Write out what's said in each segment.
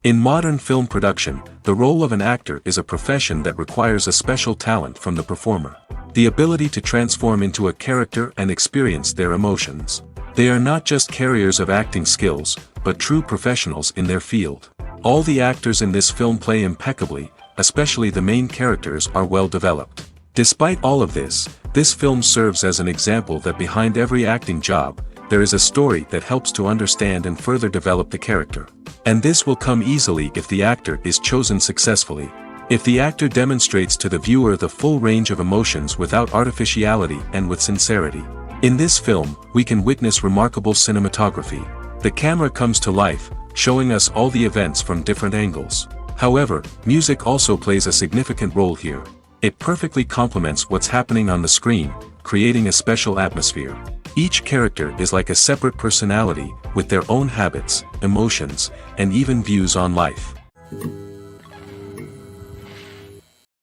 In modern film production, the role of an actor is a profession that requires a special talent from the performer. The ability to transform into a character and experience their emotions. They are not just carriers of acting skills, but true professionals in their field. All the actors in this film play impeccably, especially the main characters are well developed. Despite all of this film serves as an example that behind every acting job, there is a story that helps to understand and further develop the character. And this will come easily if the actor is chosen successfully. If the actor demonstrates to the viewer the full range of emotions without artificiality and with sincerity. In this film, we can witness remarkable cinematography. The camera comes to life, showing us all the events from different angles. However, music also plays a significant role here. It perfectly complements what's happening on the screen, creating a special atmosphere. Each character is like a separate personality, with their own habits, emotions, and even views on life.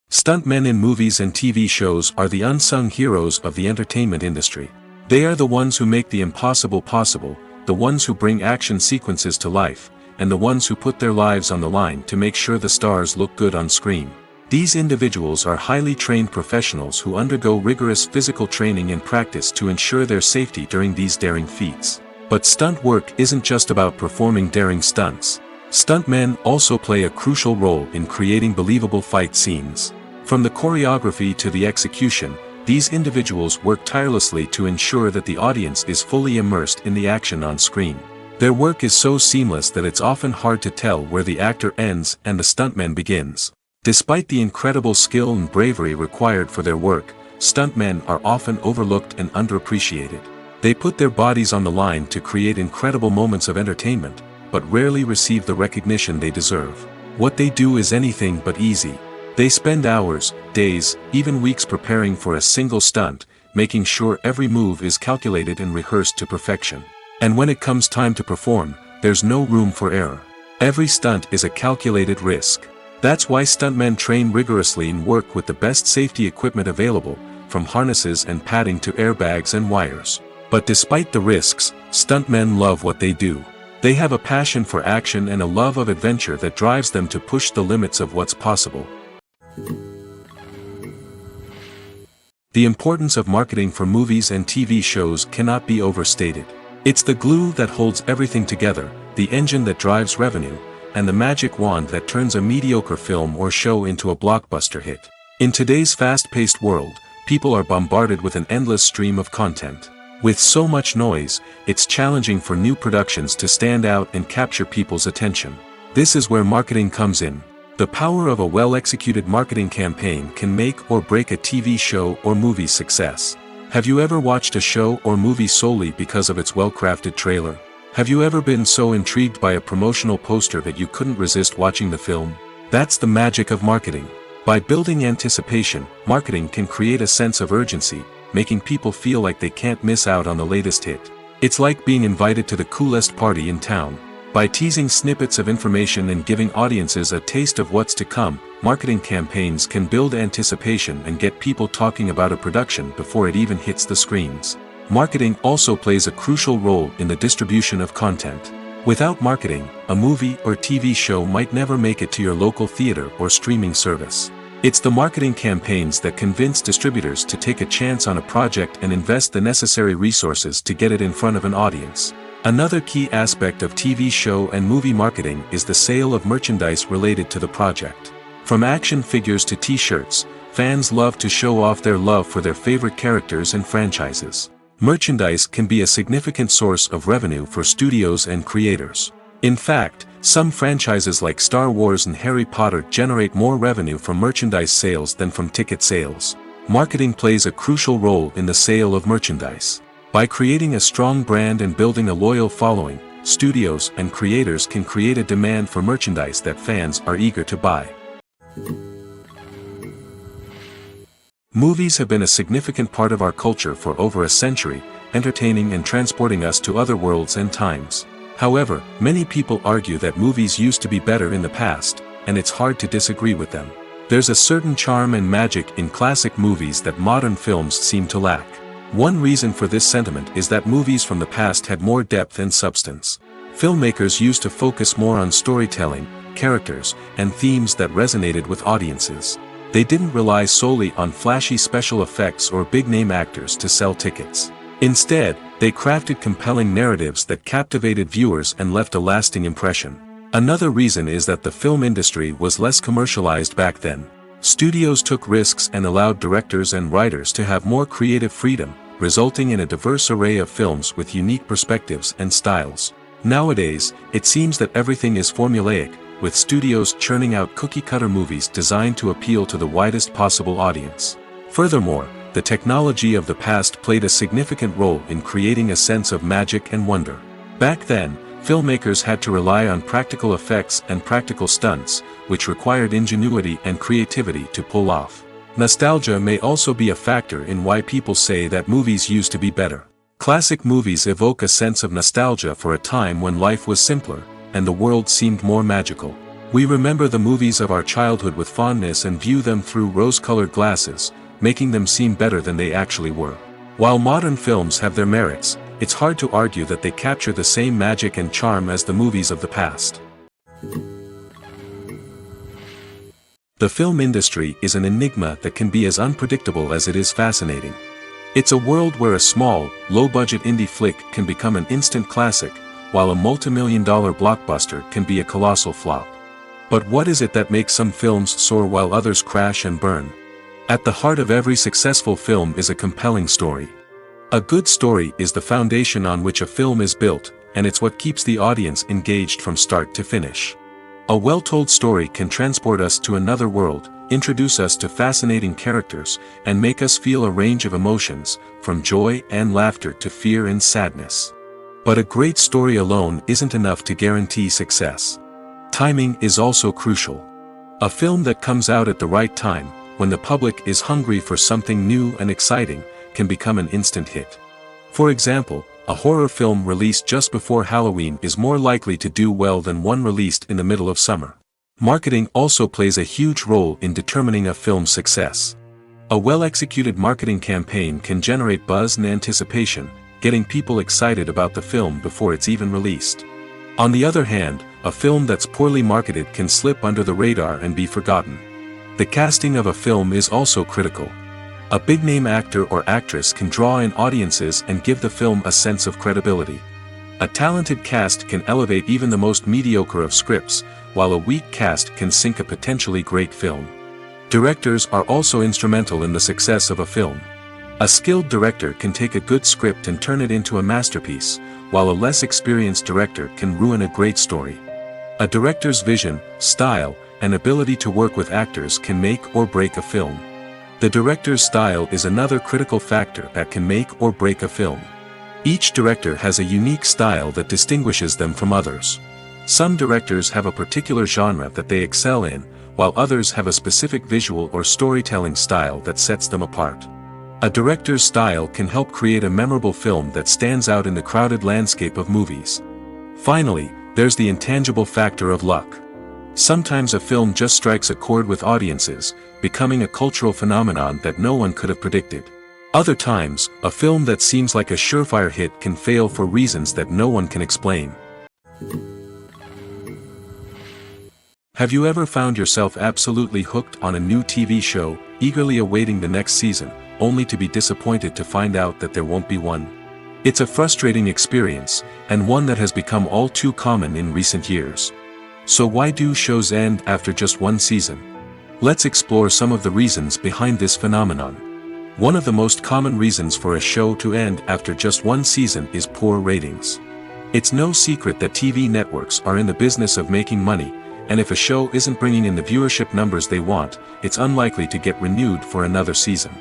Stuntmen in movies and TV shows are the unsung heroes of the entertainment industry. They are the ones who make the impossible possible, the ones who bring action sequences to life, and the ones who put their lives on the line to make sure the stars look good on screen. These individuals are highly trained professionals who undergo rigorous physical training and practice to ensure their safety during these daring feats. But stunt work isn't just about performing daring stunts. Stuntmen also play a crucial role in creating believable fight scenes. From the choreography to the execution, these individuals work tirelessly to ensure that the audience is fully immersed in the action on screen. Their work is so seamless that it's often hard to tell where the actor ends and the stuntman begins. Despite the incredible skill and bravery required for their work, stuntmen are often overlooked and underappreciated. They put their bodies on the line to create incredible moments of entertainment, but rarely receive the recognition they deserve. What they do is anything but easy. They spend hours, days, even weeks preparing for a single stunt, making sure every move is calculated and rehearsed to perfection. And when it comes time to perform, there's no room for error. Every stunt is a calculated risk. That's why stuntmen train rigorously and work with the best safety equipment available, from harnesses and padding to airbags and wires. But despite the risks, stuntmen love what they do. They have a passion for action and a love of adventure that drives them to push the limits of what's possible. The importance of marketing for movies and TV shows cannot be overstated. It's the glue that holds everything together, the engine that drives revenue, and the magic wand that turns a mediocre film or show into a blockbuster hit. In today's fast-paced world, people are bombarded with an endless stream of content. With so much noise, it's challenging for new productions to stand out and capture people's attention. This is where marketing comes in. The power of a well-executed marketing campaign can make or break a TV show or movie's success. Have you ever watched a show or movie solely because of its well-crafted trailer? Have you ever been so intrigued by a promotional poster that you couldn't resist watching the film? That's the magic of marketing. By building anticipation, marketing can create a sense of urgency, making people feel like they can't miss out on the latest hit. It's like being invited to the coolest party in town. By teasing snippets of information and giving audiences a taste of what's to come, marketing campaigns can build anticipation and get people talking about a production before it even hits the screens. Marketing also plays a crucial role in the distribution of content. Without marketing, a movie or TV show might never make it to your local theater or streaming service. It's the marketing campaigns that convince distributors to take a chance on a project and invest the necessary resources to get it in front of an audience. Another key aspect of TV show and movie marketing is the sale of merchandise related to the project. From action figures to t-shirts, fans love to show off their love for their favorite characters and franchises. Merchandise can be a significant source of revenue for studios and creators. In fact, some franchises like Star Wars and Harry Potter generate more revenue from merchandise sales than from ticket sales. Marketing plays a crucial role in the sale of merchandise. By creating a strong brand and building a loyal following, studios and creators can create a demand for merchandise that fans are eager to buy. Movies have been a significant part of our culture for over a century, entertaining and transporting us to other worlds and times. However, many people argue that movies used to be better in the past, and it's hard to disagree with them. There's a certain charm and magic in classic movies that modern films seem to lack. One reason for this sentiment is that movies from the past had more depth and substance. Filmmakers used to focus more on storytelling, characters, and themes that resonated with audiences. They didn't rely solely on flashy special effects or big-name actors to sell tickets. Instead, they crafted compelling narratives that captivated viewers and left a lasting impression. Another reason is that the film industry was less commercialized back then. Studios took risks and allowed directors and writers to have more creative freedom, resulting in a diverse array of films with unique perspectives and styles. Nowadays, it seems that everything is formulaic, with studios churning out cookie-cutter movies designed to appeal to the widest possible audience. Furthermore, the technology of the past played a significant role in creating a sense of magic and wonder. Back then, filmmakers had to rely on practical effects and practical stunts, which required ingenuity and creativity to pull off. Nostalgia may also be a factor in why people say that movies used to be better. Classic movies evoke a sense of nostalgia for a time when life was simpler, and the world seemed more magical. We remember the movies of our childhood with fondness and view them through rose-colored glasses, making them seem better than they actually were. While modern films have their merits, it's hard to argue that they capture the same magic and charm as the movies of the past. The film industry is an enigma that can be as unpredictable as it is fascinating. It's a world where a small, low-budget indie flick can become an instant classic, while a multi-million-dollar blockbuster can be a colossal flop. But what is it that makes some films soar while others crash and burn? At the heart of every successful film is a compelling story. A good story is the foundation on which a film is built, and it's what keeps the audience engaged from start to finish. A well-told story can transport us to another world, introduce us to fascinating characters, and make us feel a range of emotions, from joy and laughter to fear and sadness. But a great story alone isn't enough to guarantee success. Timing is also crucial. A film that comes out at the right time, when the public is hungry for something new and exciting, can become an instant hit. For example, a horror film released just before Halloween is more likely to do well than one released in the middle of summer. Marketing also plays a huge role in determining a film's success. A well-executed marketing campaign can generate buzz and anticipation, getting people excited about the film before it's even released. On the other hand, a film that's poorly marketed can slip under the radar and be forgotten. The casting of a film is also critical. A big-name actor or actress can draw in audiences and give the film a sense of credibility. A talented cast can elevate even the most mediocre of scripts, while a weak cast can sink a potentially great film. Directors are also instrumental in the success of a film. A skilled director can take a good script and turn it into a masterpiece, while a less experienced director can ruin a great story. A director's vision, style, and ability to work with actors can make or break a film. The director's style is another critical factor that can make or break a film. Each director has a unique style that distinguishes them from others. Some directors have a particular genre that they excel in, while others have a specific visual or storytelling style that sets them apart. A director's style can help create a memorable film that stands out in the crowded landscape of movies. Finally, there's the intangible factor of luck. Sometimes a film just strikes a chord with audiences, becoming a cultural phenomenon that no one could have predicted. Other times, a film that seems like a surefire hit can fail for reasons that no one can explain. Have you ever found yourself absolutely hooked on a new TV show, eagerly awaiting the next season, only to be disappointed to find out that there won't be one? It's a frustrating experience, and one that has become all too common in recent years. So why do shows end after just one season? Let's explore some of the reasons behind this phenomenon. One of the most common reasons for a show to end after just one season is poor ratings. It's no secret that TV networks are in the business of making money, and if a show isn't bringing in the viewership numbers they want, it's unlikely to get renewed for another season.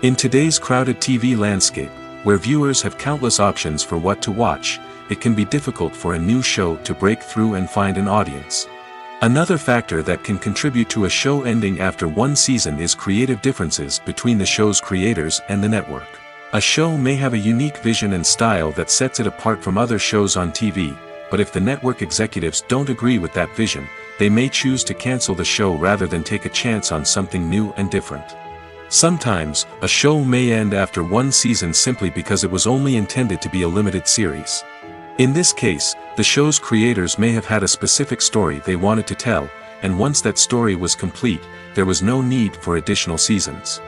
In today's crowded TV landscape, where viewers have countless options for what to watch, it can be difficult for a new show to break through and find an audience. Another factor that can contribute to a show ending after one season is creative differences between the show's creators and the network. A show may have a unique vision and style that sets it apart from other shows on TV, but if the network executives don't agree with that vision, they may choose to cancel the show rather than take a chance on something new and different. Sometimes, a show may end after one season simply because it was only intended to be a limited series. In this case, the show's creators may have had a specific story they wanted to tell, and once that story was complete, there was no need for additional seasons.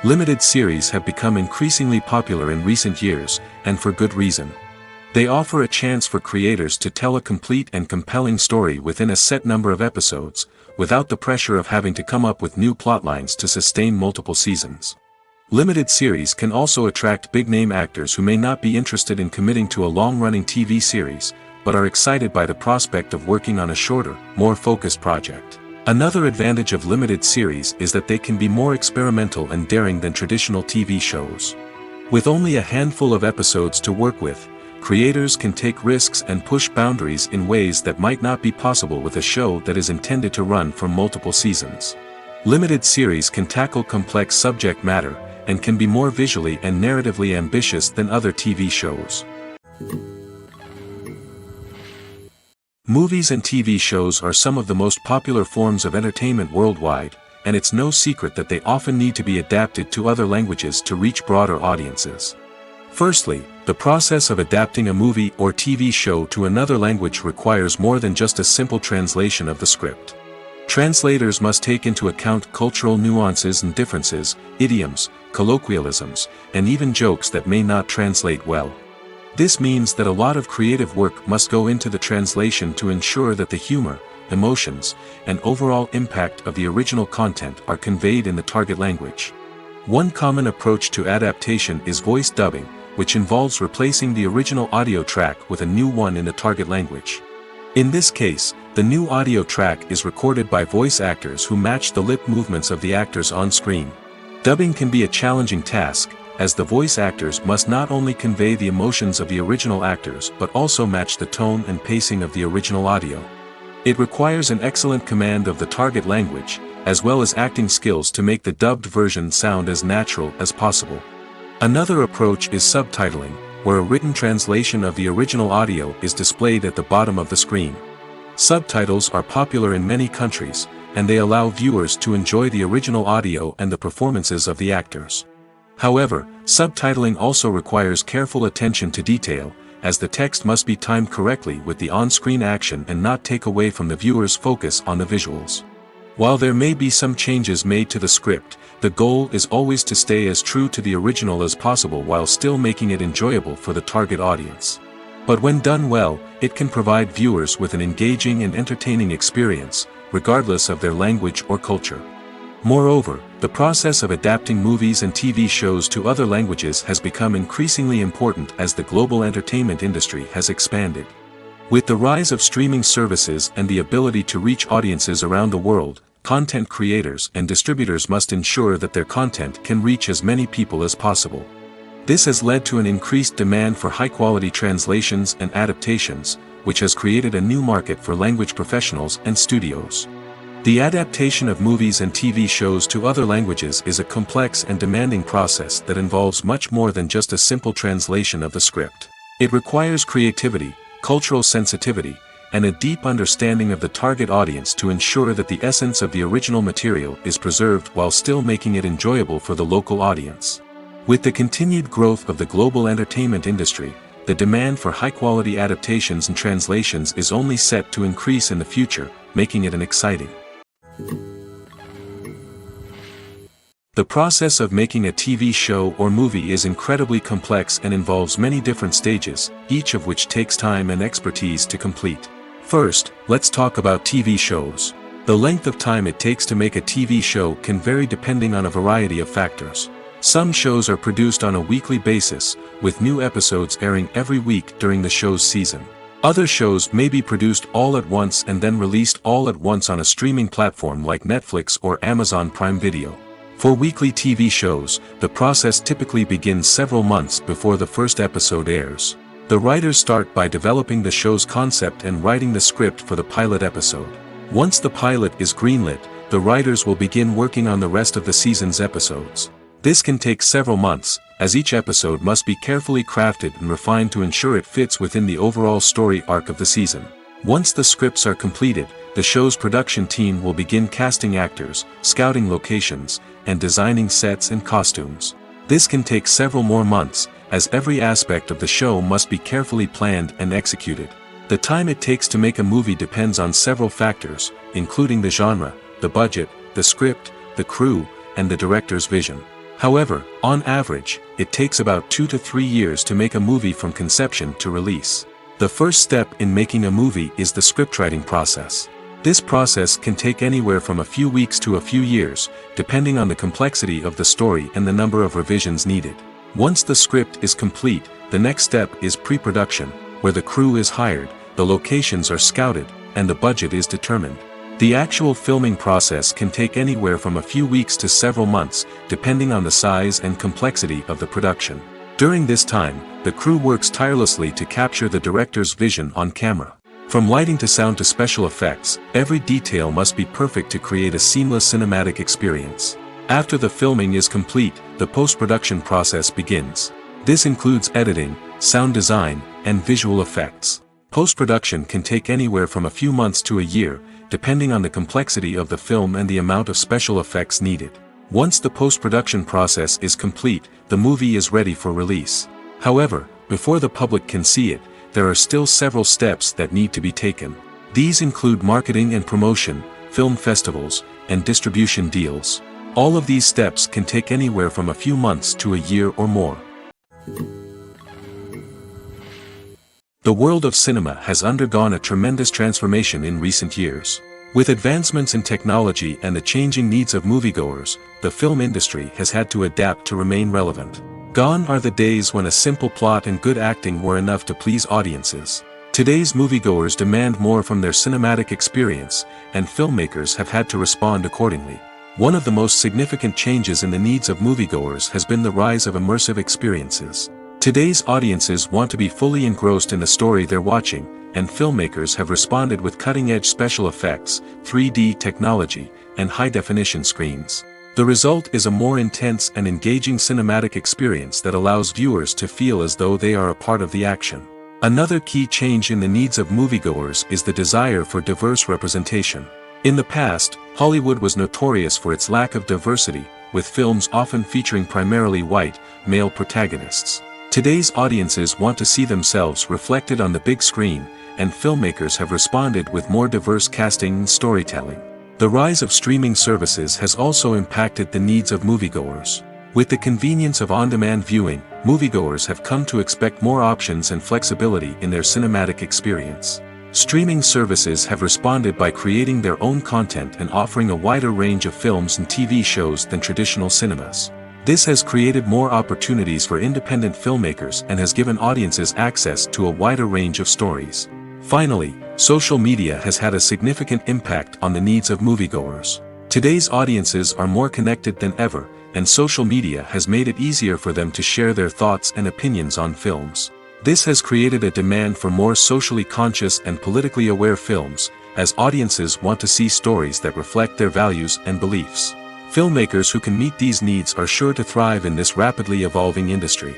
Limited series have become increasingly popular in recent years, and for good reason. They offer a chance for creators to tell a complete and compelling story within a set number of episodes, without the pressure of having to come up with new plotlines to sustain multiple seasons. Limited series can also attract big-name actors who may not be interested in committing to a long-running TV series, but are excited by the prospect of working on a shorter, more focused project. Another advantage of limited series is that they can be more experimental and daring than traditional TV shows. With only a handful of episodes to work with, creators can take risks and push boundaries in ways that might not be possible with a show that is intended to run for multiple seasons. Limited series can tackle complex subject matter, and can be more visually and narratively ambitious than other TV shows. Movies and TV shows are some of the most popular forms of entertainment worldwide, and it's no secret that they often need to be adapted to other languages to reach broader audiences. Firstly, the process of adapting a movie or TV show to another language requires more than just a simple translation of the script. Translators must take into account cultural nuances and differences, idioms, colloquialisms, and even jokes that may not translate well. This means that a lot of creative work must go into the translation to ensure that the humor, emotions, and overall impact of the original content are conveyed in the target language. One common approach to adaptation is voice dubbing, which involves replacing the original audio track with a new one in the target language. In this case, the new audio track is recorded by voice actors who match the lip movements of the actors on screen. Dubbing can be a challenging task, as the voice actors must not only convey the emotions of the original actors but also match the tone and pacing of the original audio. It requires an excellent command of the target language, as well as acting skills to make the dubbed version sound as natural as possible. Another approach is subtitling, where a written translation of the original audio is displayed at the bottom of the screen. Subtitles are popular in many countries, and they allow viewers to enjoy the original audio and the performances of the actors. However, subtitling also requires careful attention to detail, as the text must be timed correctly with the on-screen action and not take away from the viewer's focus on the visuals. While there may be some changes made to the script, the goal is always to stay as true to the original as possible while still making it enjoyable for the target audience. But when done well, it can provide viewers with an engaging and entertaining experience, regardless of their language or culture. Moreover, the process of adapting movies and TV shows to other languages has become increasingly important as the global entertainment industry has expanded. With the rise of streaming services and the ability to reach audiences around the world, content creators and distributors must ensure that their content can reach as many people as possible. This has led to an increased demand for high-quality translations and adaptations, which has created a new market for language professionals and studios. The adaptation of movies and TV shows to other languages is a complex and demanding process that involves much more than just a simple translation of the script. It requires creativity, cultural sensitivity, and a deep understanding of the target audience to ensure that the essence of the original material is preserved while still making it enjoyable for the local audience. With the continued growth of the global entertainment industry, the demand for high-quality adaptations and translations is only set to increase in the future, making it exciting. The process of making a TV show or movie is incredibly complex and involves many different stages, each of which takes time and expertise to complete. First, let's talk about TV shows. The length of time it takes to make a TV show can vary depending on a variety of factors. Some shows are produced on a weekly basis, with new episodes airing every week during the show's season. Other shows may be produced all at once and then released all at once on a streaming platform like Netflix or Amazon Prime Video. For weekly TV shows, the process typically begins several months before the first episode airs. The writers start by developing the show's concept and writing the script for the pilot episode. Once the pilot is greenlit, the writers will begin working on the rest of the season's episodes. This can take several months, as each episode must be carefully crafted and refined to ensure it fits within the overall story arc of the season. Once the scripts are completed, the show's production team will begin casting actors, scouting locations, and designing sets and costumes. This can take several more months, as every aspect of the show must be carefully planned and executed. The time it takes to make a movie depends on several factors, including the genre, the budget, the script, the crew, and the director's vision. However, on average, it takes about 2 to 3 years to make a movie from conception to release. The first step in making a movie is the scriptwriting process. This process can take anywhere from a few weeks to a few years, depending on the complexity of the story and the number of revisions needed. Once the script is complete, the next step is pre-production, where the crew is hired, the locations are scouted, and the budget is determined. The actual filming process can take anywhere from a few weeks to several months, depending on the size and complexity of the production. During this time, the crew works tirelessly to capture the director's vision on camera. From lighting to sound to special effects, every detail must be perfect to create a seamless cinematic experience. After the filming is complete, the post-production process begins. This includes editing, sound design, and visual effects. Post-production can take anywhere from a few months to a year, depending on the complexity of the film and the amount of special effects needed. Once the post-production process is complete, the movie is ready for release. However, before the public can see it, there are still several steps that need to be taken. These include marketing and promotion, film festivals, and distribution deals. All of these steps can take anywhere from a few months to a year or more. The world of cinema has undergone a tremendous transformation in recent years. With advancements in technology and the changing needs of moviegoers, the film industry has had to adapt to remain relevant. Gone are the days when a simple plot and good acting were enough to please audiences. Today's moviegoers demand more from their cinematic experience, and filmmakers have had to respond accordingly. One of the most significant changes in the needs of moviegoers has been the rise of immersive experiences. Today's audiences want to be fully engrossed in the story they're watching, and filmmakers have responded with cutting-edge special effects, 3D technology, and high-definition screens. The result is a more intense and engaging cinematic experience that allows viewers to feel as though they are a part of the action. Another key change in the needs of moviegoers is the desire for diverse representation. In the past, Hollywood was notorious for its lack of diversity, with films often featuring primarily white, male protagonists. Today's audiences want to see themselves reflected on the big screen, and filmmakers have responded with more diverse casting and storytelling. The rise of streaming services has also impacted the needs of moviegoers. With the convenience of on-demand viewing, moviegoers have come to expect more options and flexibility in their cinematic experience. Streaming services have responded by creating their own content and offering a wider range of films and TV shows than traditional cinemas. This has created more opportunities for independent filmmakers and has given audiences access to a wider range of stories. Finally, social media has had a significant impact on the needs of moviegoers. Today's audiences are more connected than ever, and social media has made it easier for them to share their thoughts and opinions on films. This has created a demand for more socially conscious and politically aware films, as audiences want to see stories that reflect their values and beliefs. Filmmakers who can meet these needs are sure to thrive in this rapidly evolving industry.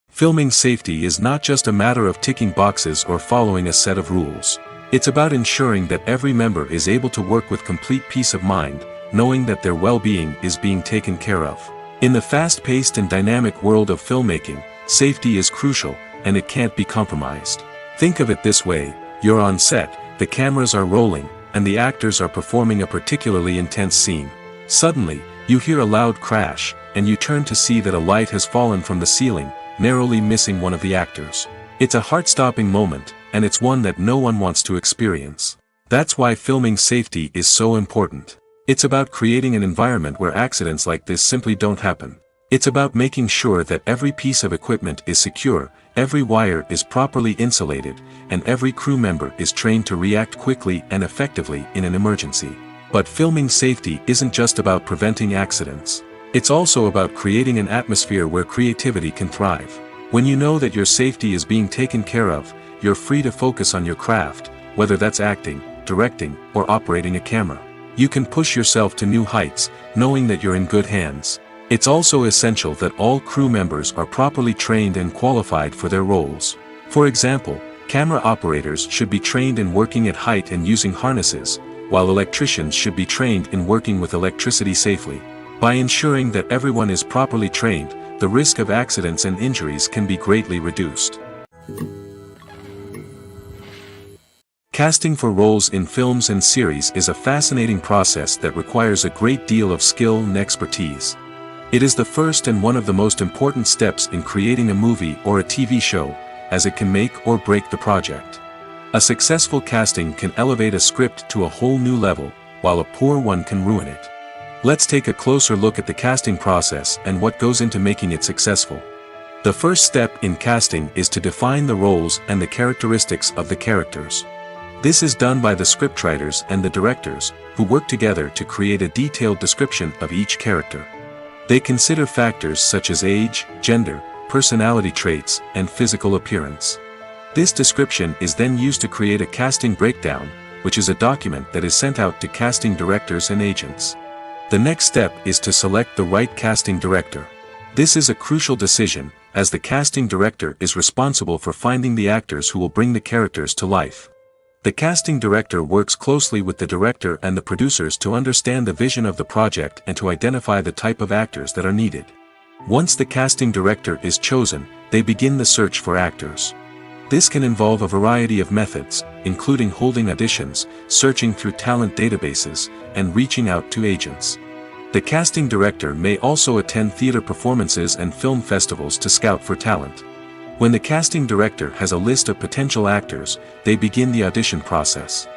Filming safety is not just a matter of ticking boxes or following a set of rules. It's about ensuring that every member is able to work with complete peace of mind, knowing that their well-being is being taken care of. In the fast-paced and dynamic world of filmmaking, safety is crucial, and it can't be compromised. Think of it this way: you're on set, the cameras are rolling, and the actors are performing a particularly intense scene. Suddenly, you hear a loud crash, and you turn to see that a light has fallen from the ceiling, narrowly missing one of the actors. It's a heart-stopping moment, and it's one that no one wants to experience. That's why filming safety is so important. It's about creating an environment where accidents like this simply don't happen. It's about making sure that every piece of equipment is secure, every wire is properly insulated, and every crew member is trained to react quickly and effectively in an emergency. But filming safety isn't just about preventing accidents. It's also about creating an atmosphere where creativity can thrive. When you know that your safety is being taken care of, you're free to focus on your craft, whether that's acting, directing, or operating a camera. You can push yourself to new heights, knowing that you're in good hands. It's also essential that all crew members are properly trained and qualified for their roles. For example, camera operators should be trained in working at height and using harnesses, while electricians should be trained in working with electricity safely. By ensuring that everyone is properly trained, the risk of accidents and injuries can be greatly reduced. Casting for roles in films and series is a fascinating process that requires a great deal of skill and expertise. It is the first and one of the most important steps in creating a movie or a TV show, as it can make or break the project. A successful casting can elevate a script to a whole new level, while a poor one can ruin it. Let's take a closer look at the casting process and what goes into making it successful. The first step in casting is to define the roles and the characteristics of the characters. This is done by the scriptwriters and the directors, who work together to create a detailed description of each character. They consider factors such as age, gender, personality traits, and physical appearance. This description is then used to create a casting breakdown, which is a document that is sent out to casting directors and agents. The next step is to select the right casting director. This is a crucial decision, as the casting director is responsible for finding the actors who will bring the characters to life. The casting director works closely with the director and the producers to understand the vision of the project and to identify the type of actors that are needed. Once the casting director is chosen, they begin the search for actors. This can involve a variety of methods, including holding auditions, searching through talent databases, and reaching out to agents. The casting director may also attend theater performances and film festivals to scout for talent. When the casting director has a list of potential actors, they begin the audition process.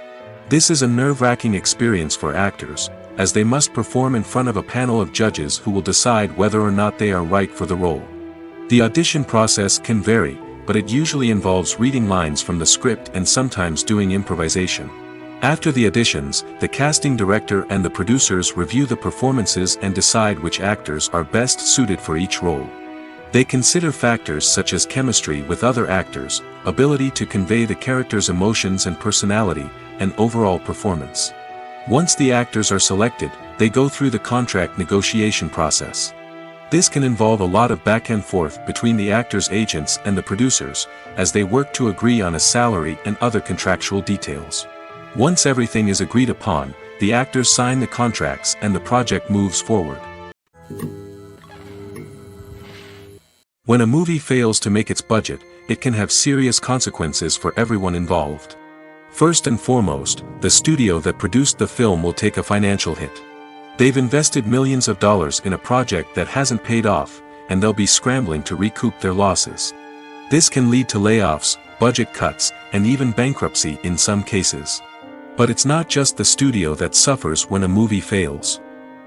This is a nerve-wracking experience for actors, as they must perform in front of a panel of judges who will decide whether or not they are right for the role. The audition process can vary, but it usually involves reading lines from the script and sometimes doing improvisation. After the auditions, the casting director and the producers review the performances and decide which actors are best suited for each role. They consider factors such as chemistry with other actors, ability to convey the character's emotions and personality, and overall performance. Once the actors are selected, they go through the contract negotiation process. This can involve a lot of back and forth between the actors' agents and the producers, as they work to agree on a salary and other contractual details. Once everything is agreed upon, the actors sign the contracts and the project moves forward. When a movie fails to make its budget, it can have serious consequences for everyone involved. First and foremost, the studio that produced the film will take a financial hit. They've invested millions of dollars in a project that hasn't paid off, and they'll be scrambling to recoup their losses. This can lead to layoffs, budget cuts, and even bankruptcy in some cases. But it's not just the studio that suffers when a movie fails.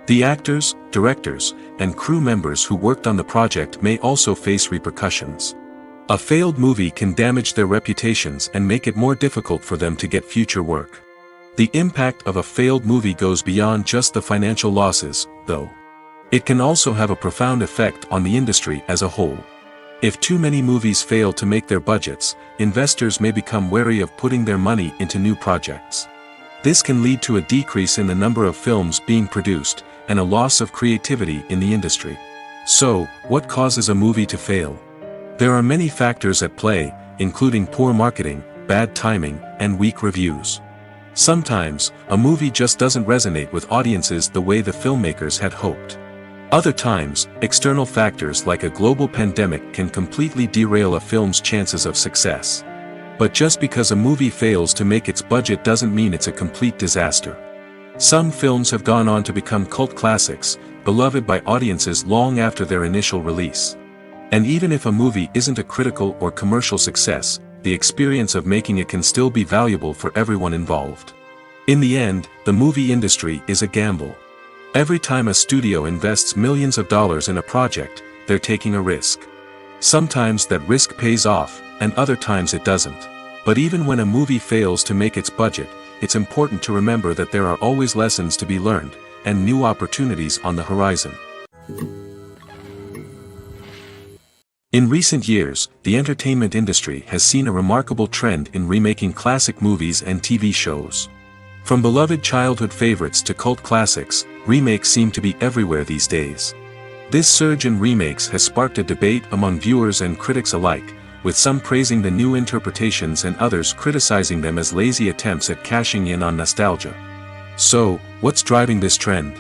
The actors, directors, and crew members who worked on the project may also face repercussions. A failed movie can damage their reputations and make it more difficult for them to get future work. The impact of a failed movie goes beyond just the financial losses, though. It can also have a profound effect on the industry as a whole. If too many movies fail to make their budgets, investors may become wary of putting their money into new projects. This can lead to a decrease in the number of films being produced, and a loss of creativity in the industry. So, what causes a movie to fail? There are many factors at play, including poor marketing, bad timing, and weak reviews. Sometimes, a movie just doesn't resonate with audiences the way the filmmakers had hoped. Other times, external factors like a global pandemic can completely derail a film's chances of success. But just because a movie fails to make its budget doesn't mean it's a complete disaster. Some films have gone on to become cult classics, beloved by audiences long after their initial release. And even if a movie isn't a critical or commercial success, the experience of making it can still be valuable for everyone involved. In the end, the movie industry is a gamble. Every time a studio invests millions of dollars in a project, they're taking a risk. Sometimes that risk pays off, and other times it doesn't. But even when a movie fails to make its budget, it's important to remember that there are always lessons to be learned, and new opportunities on the horizon. In recent years, the entertainment industry has seen a remarkable trend in remaking classic movies and TV shows. From beloved childhood favorites to cult classics, remakes seem to be everywhere these days. This surge in remakes has sparked a debate among viewers and critics alike, with some praising the new interpretations and others criticizing them as lazy attempts at cashing in on nostalgia. So, what's driving this trend?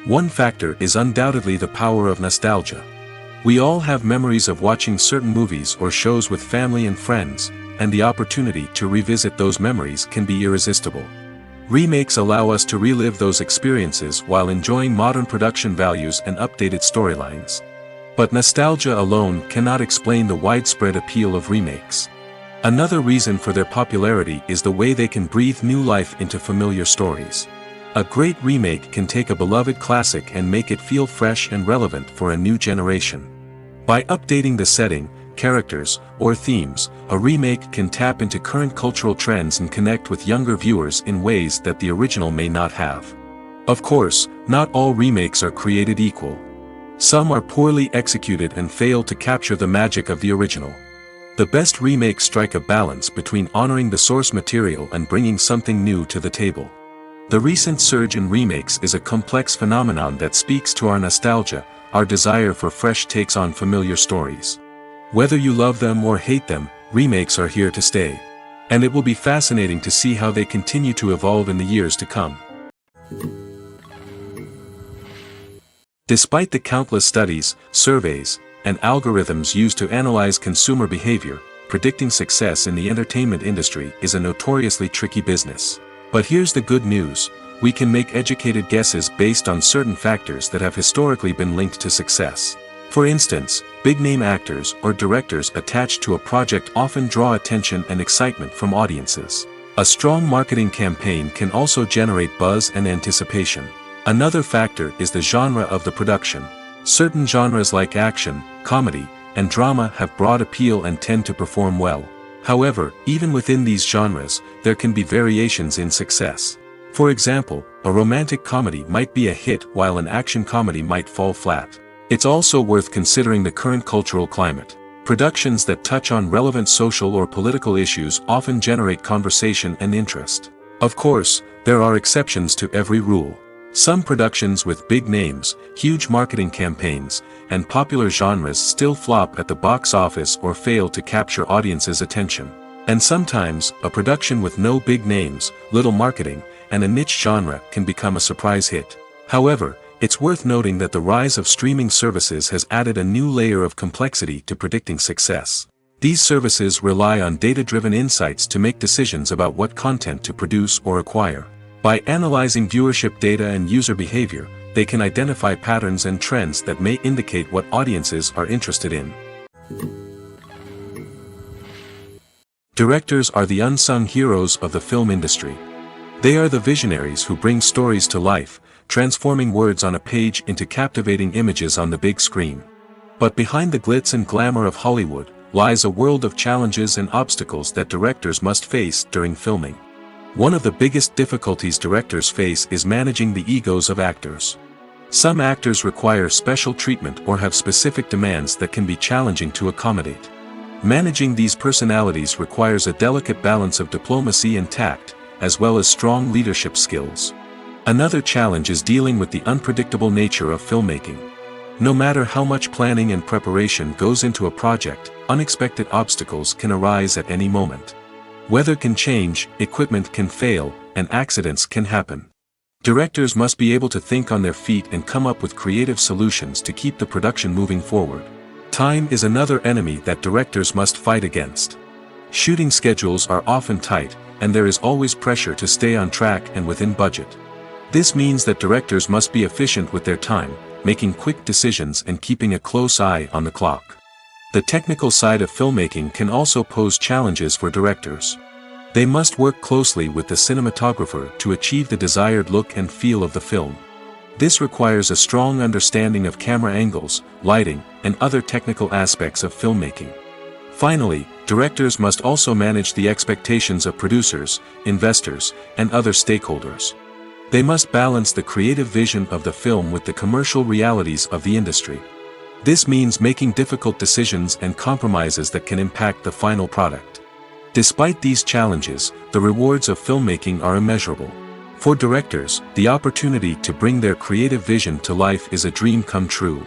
One factor is undoubtedly the power of nostalgia. We all have memories of watching certain movies or shows with family and friends, and the opportunity to revisit those memories can be irresistible. Remakes allow us to relive those experiences while enjoying modern production values and updated storylines. But nostalgia alone cannot explain the widespread appeal of remakes. Another reason for their popularity is the way they can breathe new life into familiar stories. A great remake can take a beloved classic and make it feel fresh and relevant for a new generation. By updating the setting, characters, or themes, a remake can tap into current cultural trends and connect with younger viewers in ways that the original may not have. Of course, not all remakes are created equal. Some are poorly executed and fail to capture the magic of the original. The best remakes strike a balance between honoring the source material and bringing something new to the table. The recent surge in remakes is a complex phenomenon that speaks to our nostalgia, our desire for fresh takes on familiar stories. Whether you love them or hate them, remakes are here to stay. And it will be fascinating to see how they continue to evolve in the years to come. Despite the countless studies, surveys, and algorithms used to analyze consumer behavior, predicting success in the entertainment industry is a notoriously tricky business. But here's the good news: we can make educated guesses based on certain factors that have historically been linked to success. For instance, big-name actors or directors attached to a project often draw attention and excitement from audiences. A strong marketing campaign can also generate buzz and anticipation. Another factor is the genre of the production. Certain genres like action, comedy, and drama have broad appeal and tend to perform well. However, even within these genres, there can be variations in success. For example, a romantic comedy might be a hit while an action comedy might fall flat. It's also worth considering the current cultural climate. Productions that touch on relevant social or political issues often generate conversation and interest. Of course, there are exceptions to every rule. Some productions with big names, huge marketing campaigns, and popular genres still flop at the box office or fail to capture audiences' attention. And sometimes, a production with no big names, little marketing, and a niche genre can become a surprise hit. However, it's worth noting that the rise of streaming services has added a new layer of complexity to predicting success. These services rely on data-driven insights to make decisions about what content to produce or acquire. By analyzing viewership data and user behavior, they can identify patterns and trends that may indicate what audiences are interested in. Directors are the unsung heroes of the film industry. They are the visionaries who bring stories to life, transforming words on a page into captivating images on the big screen. But behind the glitz and glamour of Hollywood lies a world of challenges and obstacles that directors must face during filming. One of the biggest difficulties directors face is managing the egos of actors. Some actors require special treatment or have specific demands that can be challenging to accommodate. Managing these personalities requires a delicate balance of diplomacy and tact, as well as strong leadership skills. Another challenge is dealing with the unpredictable nature of filmmaking. No matter how much planning and preparation goes into a project, unexpected obstacles can arise at any moment. Weather can change, equipment can fail, and accidents can happen. Directors must be able to think on their feet and come up with creative solutions to keep the production moving forward. Time is another enemy that directors must fight against. Shooting schedules are often tight, and there is always pressure to stay on track and within budget. This means that directors must be efficient with their time, making quick decisions and keeping a close eye on the clock. The technical side of filmmaking can also pose challenges for directors. They must work closely with the cinematographer to achieve the desired look and feel of the film. This requires a strong understanding of camera angles, lighting, and other technical aspects of filmmaking. Finally, directors must also manage the expectations of producers, investors, and other stakeholders. They must balance the creative vision of the film with the commercial realities of the industry. This means making difficult decisions and compromises that can impact the final product. Despite these challenges, the rewards of filmmaking are immeasurable. For directors, the opportunity to bring their creative vision to life is a dream come true.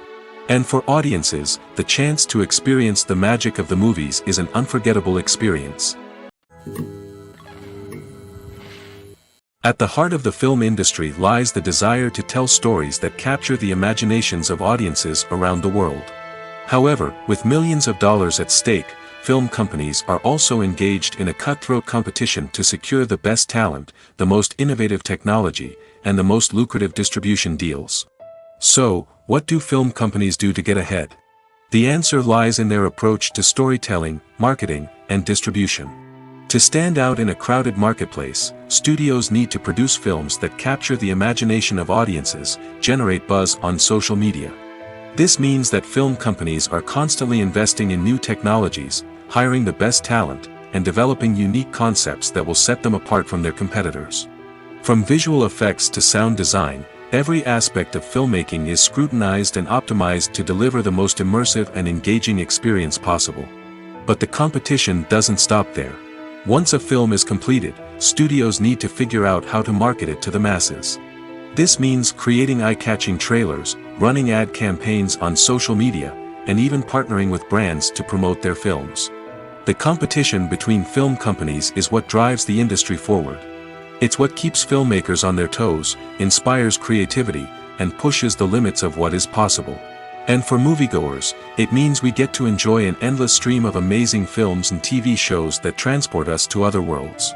And for audiences, the chance to experience the magic of the movies is an unforgettable experience. At the heart of the film industry lies the desire to tell stories that capture the imaginations of audiences around the world. However, with millions of dollars at stake, film companies are also engaged in a cutthroat competition to secure the best talent, the most innovative technology, and the most lucrative distribution deals. So, what do film companies do to get ahead? The answer lies in their approach to storytelling, marketing, and distribution. To stand out in a crowded marketplace, studios need to produce films that capture the imagination of audiences, generate buzz on social media. This means that film companies are constantly investing in new technologies, hiring the best talent, and developing unique concepts that will set them apart from their competitors. From visual effects to sound design, every aspect of filmmaking is scrutinized and optimized to deliver the most immersive and engaging experience possible. But the competition doesn't stop there. Once a film is completed, studios need to figure out how to market it to the masses. This means creating eye-catching trailers, running ad campaigns on social media, and even partnering with brands to promote their films. The competition between film companies is what drives the industry forward. It's what keeps filmmakers on their toes, inspires creativity, and pushes the limits of what is possible. And for moviegoers, it means we get to enjoy an endless stream of amazing films and TV shows that transport us to other worlds.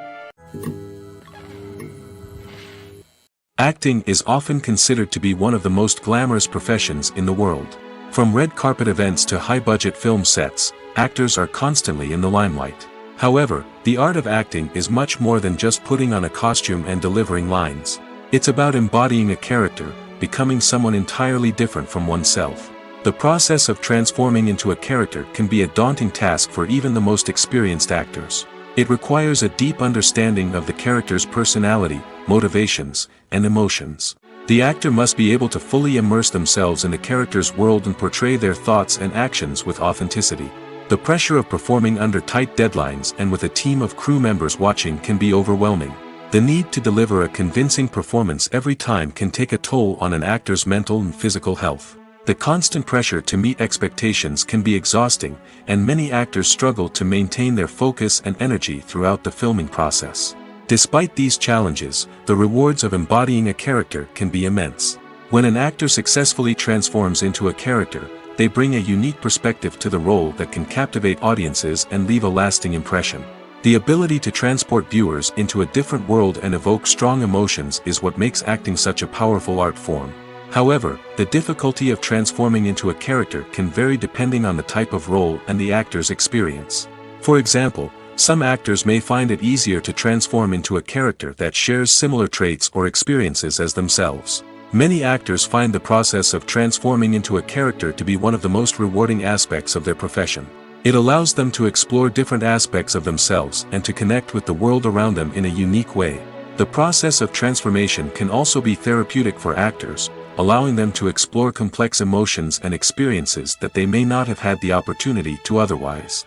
Acting is often considered to be one of the most glamorous professions in the world. From red carpet events to high-budget film sets, actors are constantly in the limelight. However, the art of acting is much more than just putting on a costume and delivering lines. It's about embodying a character, becoming someone entirely different from oneself. The process of transforming into a character can be a daunting task for even the most experienced actors. It requires a deep understanding of the character's personality, motivations, and emotions. The actor must be able to fully immerse themselves in the character's world and portray their thoughts and actions with authenticity. The pressure of performing under tight deadlines and with a team of crew members watching can be overwhelming. The need to deliver a convincing performance every time can take a toll on an actor's mental and physical health. The constant pressure to meet expectations can be exhausting, and many actors struggle to maintain their focus and energy throughout the filming process. Despite these challenges, the rewards of embodying a character can be immense. When an actor successfully transforms into a character, they bring a unique perspective to the role that can captivate audiences and leave a lasting impression. The ability to transport viewers into a different world and evoke strong emotions is what makes acting such a powerful art form. However, the difficulty of transforming into a character can vary depending on the type of role and the actor's experience. For example, some actors may find it easier to transform into a character that shares similar traits or experiences as themselves. Many actors find the process of transforming into a character to be one of the most rewarding aspects of their profession. It allows them to explore different aspects of themselves and to connect with the world around them in a unique way. The process of transformation can also be therapeutic for actors, allowing them to explore complex emotions and experiences that they may not have had the opportunity to otherwise.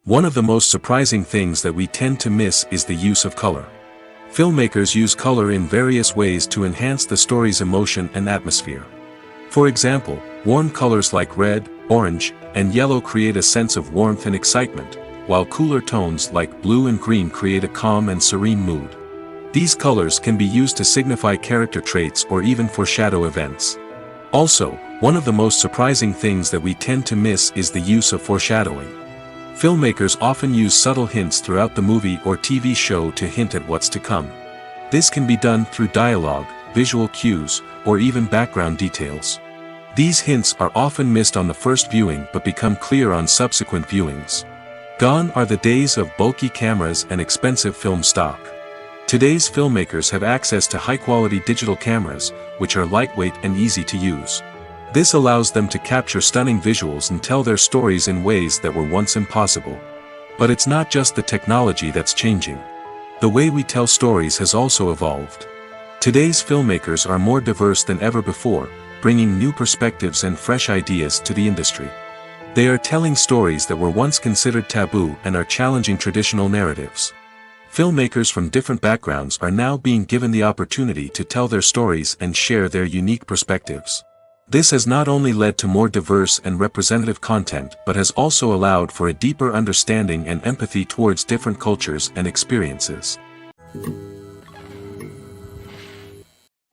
One of the most surprising things that we tend to miss is the use of color. Filmmakers use color in various ways to enhance the story's emotion and atmosphere. For example, warm colors like red, orange, and yellow create a sense of warmth and excitement, while cooler tones like blue and green create a calm and serene mood. These colors can be used to signify character traits or even foreshadow events. Also, one of the most surprising things that we tend to miss is the use of foreshadowing. Filmmakers often use subtle hints throughout the movie or TV show to hint at what's to come. This can be done through dialogue, visual cues, or even background details. These hints are often missed on the first viewing but become clear on subsequent viewings. Gone are the days of bulky cameras and expensive film stock. Today's filmmakers have access to high-quality digital cameras, which are lightweight and easy to use. This allows them to capture stunning visuals and tell their stories in ways that were once impossible. But it's not just the technology that's changing. The way we tell stories has also evolved. Today's filmmakers are more diverse than ever before, bringing new perspectives and fresh ideas to the industry. They are telling stories that were once considered taboo and are challenging traditional narratives. Filmmakers from different backgrounds are now being given the opportunity to tell their stories and share their unique perspectives. This has not only led to more diverse and representative content but has also allowed for a deeper understanding and empathy towards different cultures and experiences.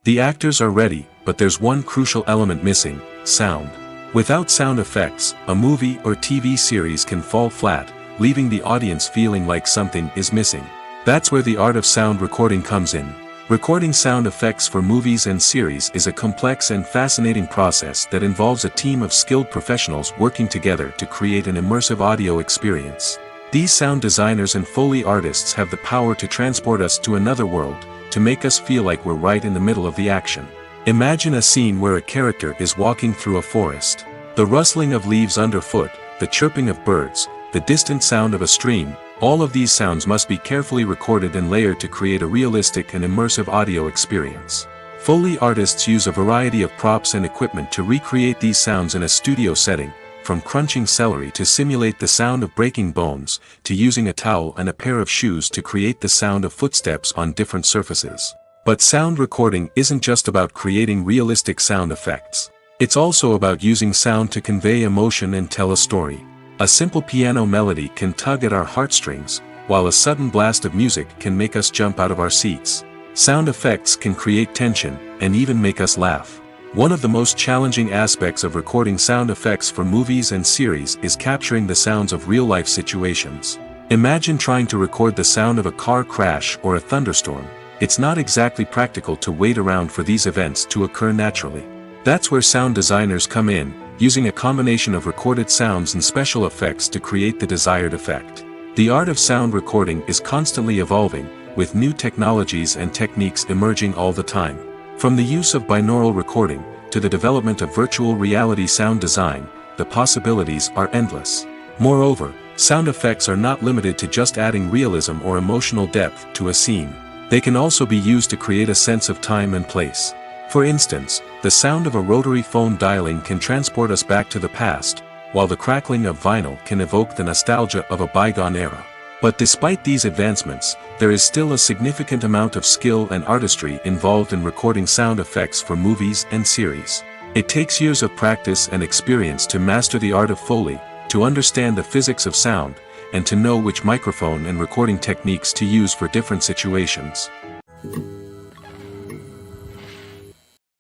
The actors are ready, but there's one crucial element missing: sound. Without sound effects, a movie or TV series can fall flat, leaving the audience feeling like something is missing. That's where the art of sound recording comes in. Recording sound effects for movies and series is a complex and fascinating process that involves a team of skilled professionals working together to create an immersive audio experience. These sound designers and Foley artists have the power to transport us to another world, to make us feel like we're right in the middle of the action. Imagine a scene where a character is walking through a forest. The rustling of leaves underfoot, the chirping of birds, the distant sound of a stream, all of these sounds must be carefully recorded and layered to create a realistic and immersive audio experience. Foley artists use a variety of props and equipment to recreate these sounds in a studio setting, from crunching celery to simulate the sound of breaking bones, to using a towel and a pair of shoes to create the sound of footsteps on different surfaces. But sound recording isn't just about creating realistic sound effects. It's also about using sound to convey emotion and tell a story. A simple piano melody can tug at our heartstrings, while a sudden blast of music can make us jump out of our seats. Sound effects can create tension, and even make us laugh. One of the most challenging aspects of recording sound effects for movies and series is capturing the sounds of real-life situations. Imagine trying to record the sound of a car crash or a thunderstorm. It's not exactly practical to wait around for these events to occur naturally. That's where sound designers come in, using a combination of recorded sounds and special effects to create the desired effect. The art of sound recording is constantly evolving, with new technologies and techniques emerging all the time. From the use of binaural recording, to the development of virtual reality sound design, the possibilities are endless. Moreover, sound effects are not limited to just adding realism or emotional depth to a scene. They can also be used to create a sense of time and place. For instance, the sound of a rotary phone dialing can transport us back to the past, while the crackling of vinyl can evoke the nostalgia of a bygone era. But despite these advancements, there is still a significant amount of skill and artistry involved in recording sound effects for movies and series. It takes years of practice and experience to master the art of Foley, to understand the physics of sound, and to know which microphone and recording techniques to use for different situations.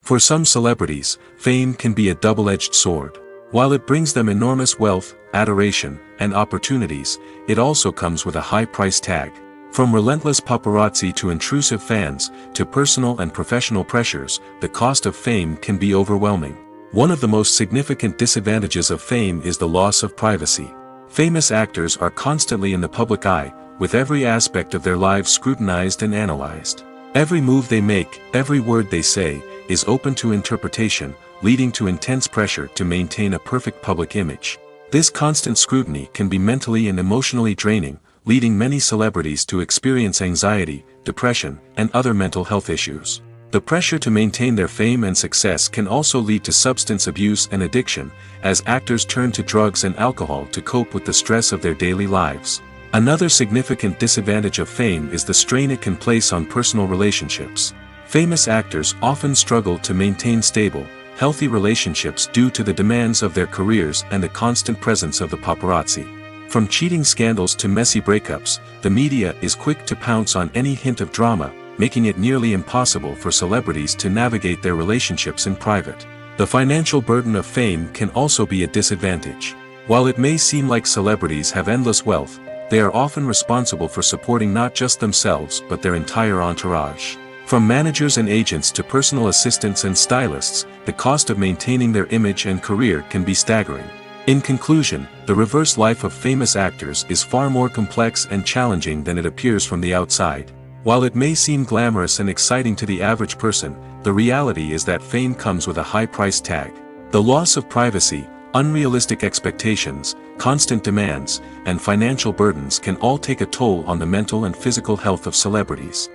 For some celebrities, fame can be a double-edged sword. While it brings them enormous wealth, adoration, and opportunities, it also comes with a high price tag. From relentless paparazzi to intrusive fans, to personal and professional pressures, the cost of fame can be overwhelming. One of the most significant disadvantages of fame is the loss of privacy. Famous actors are constantly in the public eye, with every aspect of their lives scrutinized and analyzed. Every move they make, every word they say, is open to interpretation, leading to intense pressure to maintain a perfect public image. This constant scrutiny can be mentally and emotionally draining, leading many celebrities to experience anxiety, depression, and other mental health issues. The pressure to maintain their fame and success can also lead to substance abuse and addiction, as actors turn to drugs and alcohol to cope with the stress of their daily lives. Another significant disadvantage of fame is the strain it can place on personal relationships. Famous actors often struggle to maintain stable, healthy relationships due to the demands of their careers and the constant presence of the paparazzi. From cheating scandals to messy breakups, the media is quick to pounce on any hint of drama, making it nearly impossible for celebrities to navigate their relationships in private. The financial burden of fame can also be a disadvantage. While it may seem like celebrities have endless wealth, they are often responsible for supporting not just themselves but their entire entourage. From managers and agents to personal assistants and stylists, the cost of maintaining their image and career can be staggering. In conclusion, the reverse life of famous actors is far more complex and challenging than it appears from the outside. While it may seem glamorous and exciting to the average person, the reality is that fame comes with a high price tag. The loss of privacy, unrealistic expectations, constant demands, and financial burdens can all take a toll on the mental and physical health of celebrities.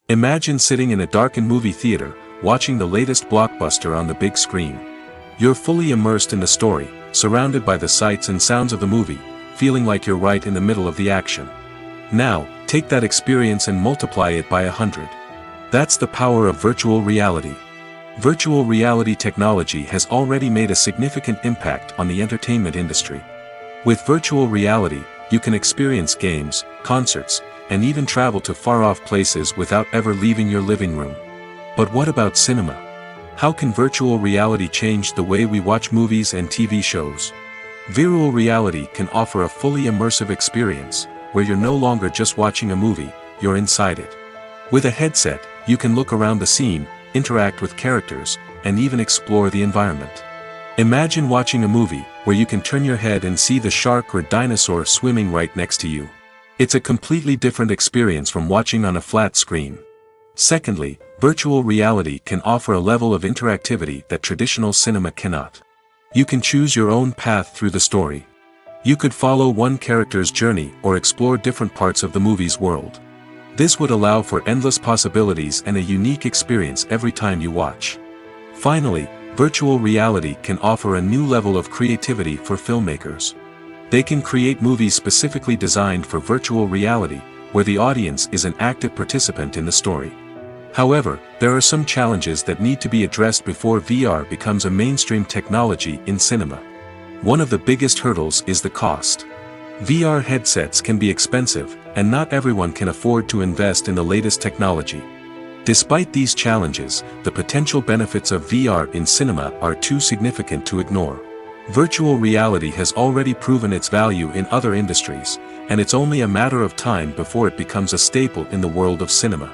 Imagine sitting in a darkened movie theater, watching the latest blockbuster on the big screen. You're fully immersed in the story, surrounded by the sights and sounds of the movie, feeling like you're right in the middle of the action. Now, take that experience and multiply it by 100. That's the power of virtual reality. Virtual reality technology has already made a significant impact on the entertainment industry. With virtual reality, you can experience games, concerts, and even travel to far-off places without ever leaving your living room. But what about cinema? How can virtual reality change the way we watch movies and TV shows? Virtual reality can offer a fully immersive experience, where you're no longer just watching a movie, you're inside it. With a headset, you can look around the scene, interact with characters, and even explore the environment. Imagine watching a movie, where you can turn your head and see the shark or dinosaur swimming right next to you. It's a completely different experience from watching on a flat screen. Secondly, virtual reality can offer a level of interactivity that traditional cinema cannot. You can choose your own path through the story. You could follow one character's journey or explore different parts of the movie's world. This would allow for endless possibilities and a unique experience every time you watch. Finally, virtual reality can offer a new level of creativity for filmmakers. They can create movies specifically designed for virtual reality, where the audience is an active participant in the story. However, there are some challenges that need to be addressed before VR becomes a mainstream technology in cinema. One of the biggest hurdles is the cost. VR headsets can be expensive, and not everyone can afford to invest in the latest technology. Despite these challenges, the potential benefits of VR in cinema are too significant to ignore. Virtual reality has already proven its value in other industries, and it's only a matter of time before it becomes a staple in the world of cinema.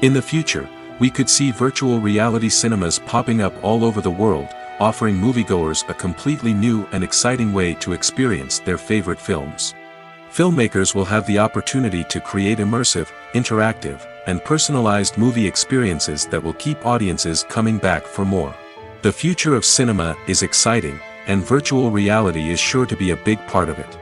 In the future, we could see virtual reality cinemas popping up all over the world, offering moviegoers a completely new and exciting way to experience their favorite films. Filmmakers will have the opportunity to create immersive, interactive, and personalized movie experiences that will keep audiences coming back for more. The future of cinema is exciting, and virtual reality is sure to be a big part of it.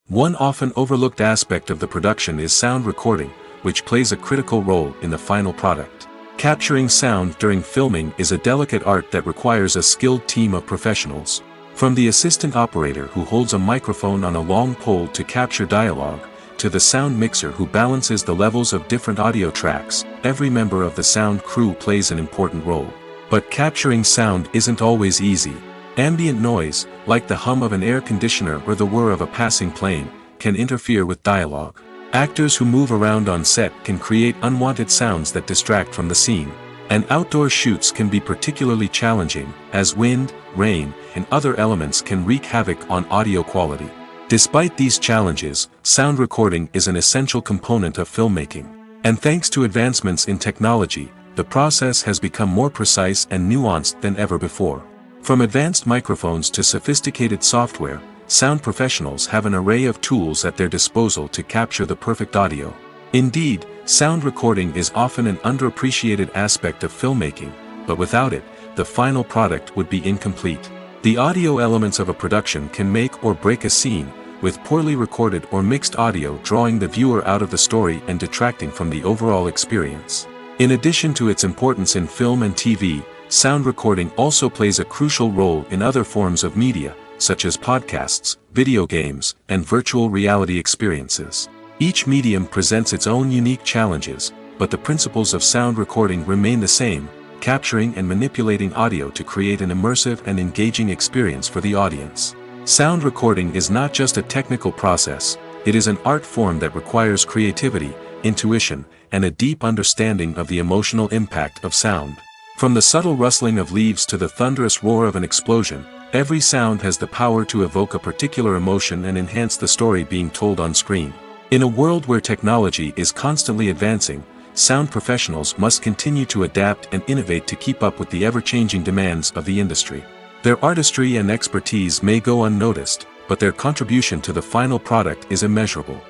One often overlooked aspect of the production is sound recording, which plays a critical role in the final product. Capturing sound during filming is a delicate art that requires a skilled team of professionals. From the assistant operator who holds a microphone on a long pole to capture dialogue, to the sound mixer who balances the levels of different audio tracks, every member of the sound crew plays an important role. But capturing sound isn't always easy. Ambient noise, like the hum of an air conditioner or the whir of a passing plane, can interfere with dialogue. Actors who move around on set can create unwanted sounds that distract from the scene. And outdoor shoots can be particularly challenging, as wind, rain, and other elements can wreak havoc on audio quality. Despite these challenges, sound recording is an essential component of filmmaking. And thanks to advancements in technology, the process has become more precise and nuanced than ever before. From advanced microphones to sophisticated software, sound professionals have an array of tools at their disposal to capture the perfect audio. Indeed, sound recording is often an underappreciated aspect of filmmaking, but without it, the final product would be incomplete. The audio elements of a production can make or break a scene, with poorly recorded or mixed audio drawing the viewer out of the story and detracting from the overall experience. In addition to its importance in film and TV, sound recording also plays a crucial role in other forms of media, such as podcasts, video games, and virtual reality experiences. Each medium presents its own unique challenges, but the principles of sound recording remain the same, capturing and manipulating audio to create an immersive and engaging experience for the audience. Sound recording is not just a technical process, it is an art form that requires creativity, intuition, and a deep understanding of the emotional impact of sound. From the subtle rustling of leaves to the thunderous roar of an explosion, every sound has the power to evoke a particular emotion and enhance the story being told on screen. In a world where technology is constantly advancing, sound professionals must continue to adapt and innovate to keep up with the ever-changing demands of the industry. Their artistry and expertise may go unnoticed, but their contribution to the final product is immeasurable.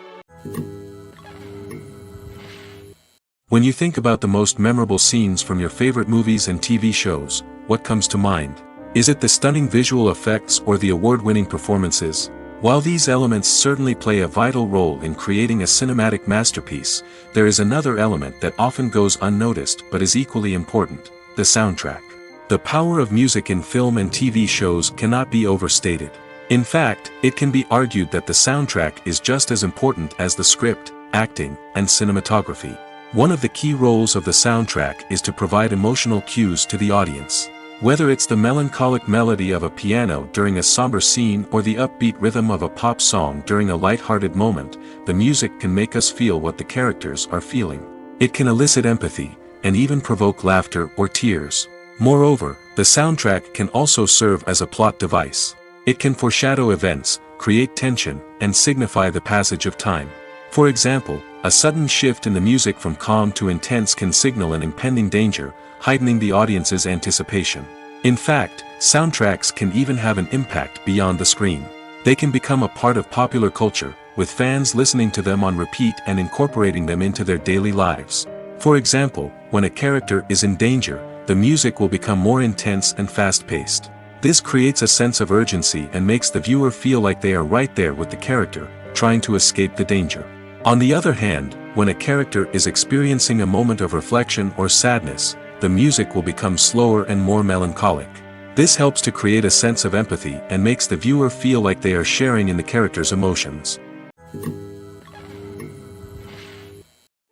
When you think about the most memorable scenes from your favorite movies and TV shows, what comes to mind? Is it the stunning visual effects or the award-winning performances? While these elements certainly play a vital role in creating a cinematic masterpiece, there is another element that often goes unnoticed but is equally important: the soundtrack. The power of music in film and TV shows cannot be overstated. In fact, it can be argued that the soundtrack is just as important as the script, acting, and cinematography. One of the key roles of the soundtrack is to provide emotional cues to the audience. Whether it's the melancholic melody of a piano during a somber scene or the upbeat rhythm of a pop song during a light-hearted moment, the music can make us feel what the characters are feeling. It can elicit empathy, and even provoke laughter or tears. Moreover, the soundtrack can also serve as a plot device. It can foreshadow events, create tension, and signify the passage of time. For example, a sudden shift in the music from calm to intense can signal an impending danger, heightening the audience's anticipation. In fact, soundtracks can even have an impact beyond the screen. They can become a part of popular culture, with fans listening to them on repeat and incorporating them into their daily lives. For example, when a character is in danger, the music will become more intense and fast-paced. This creates a sense of urgency and makes the viewer feel like they are right there with the character, trying to escape the danger. On the other hand, when a character is experiencing a moment of reflection or sadness, the music will become slower and more melancholic. This helps to create a sense of empathy and makes the viewer feel like they are sharing in the character's emotions.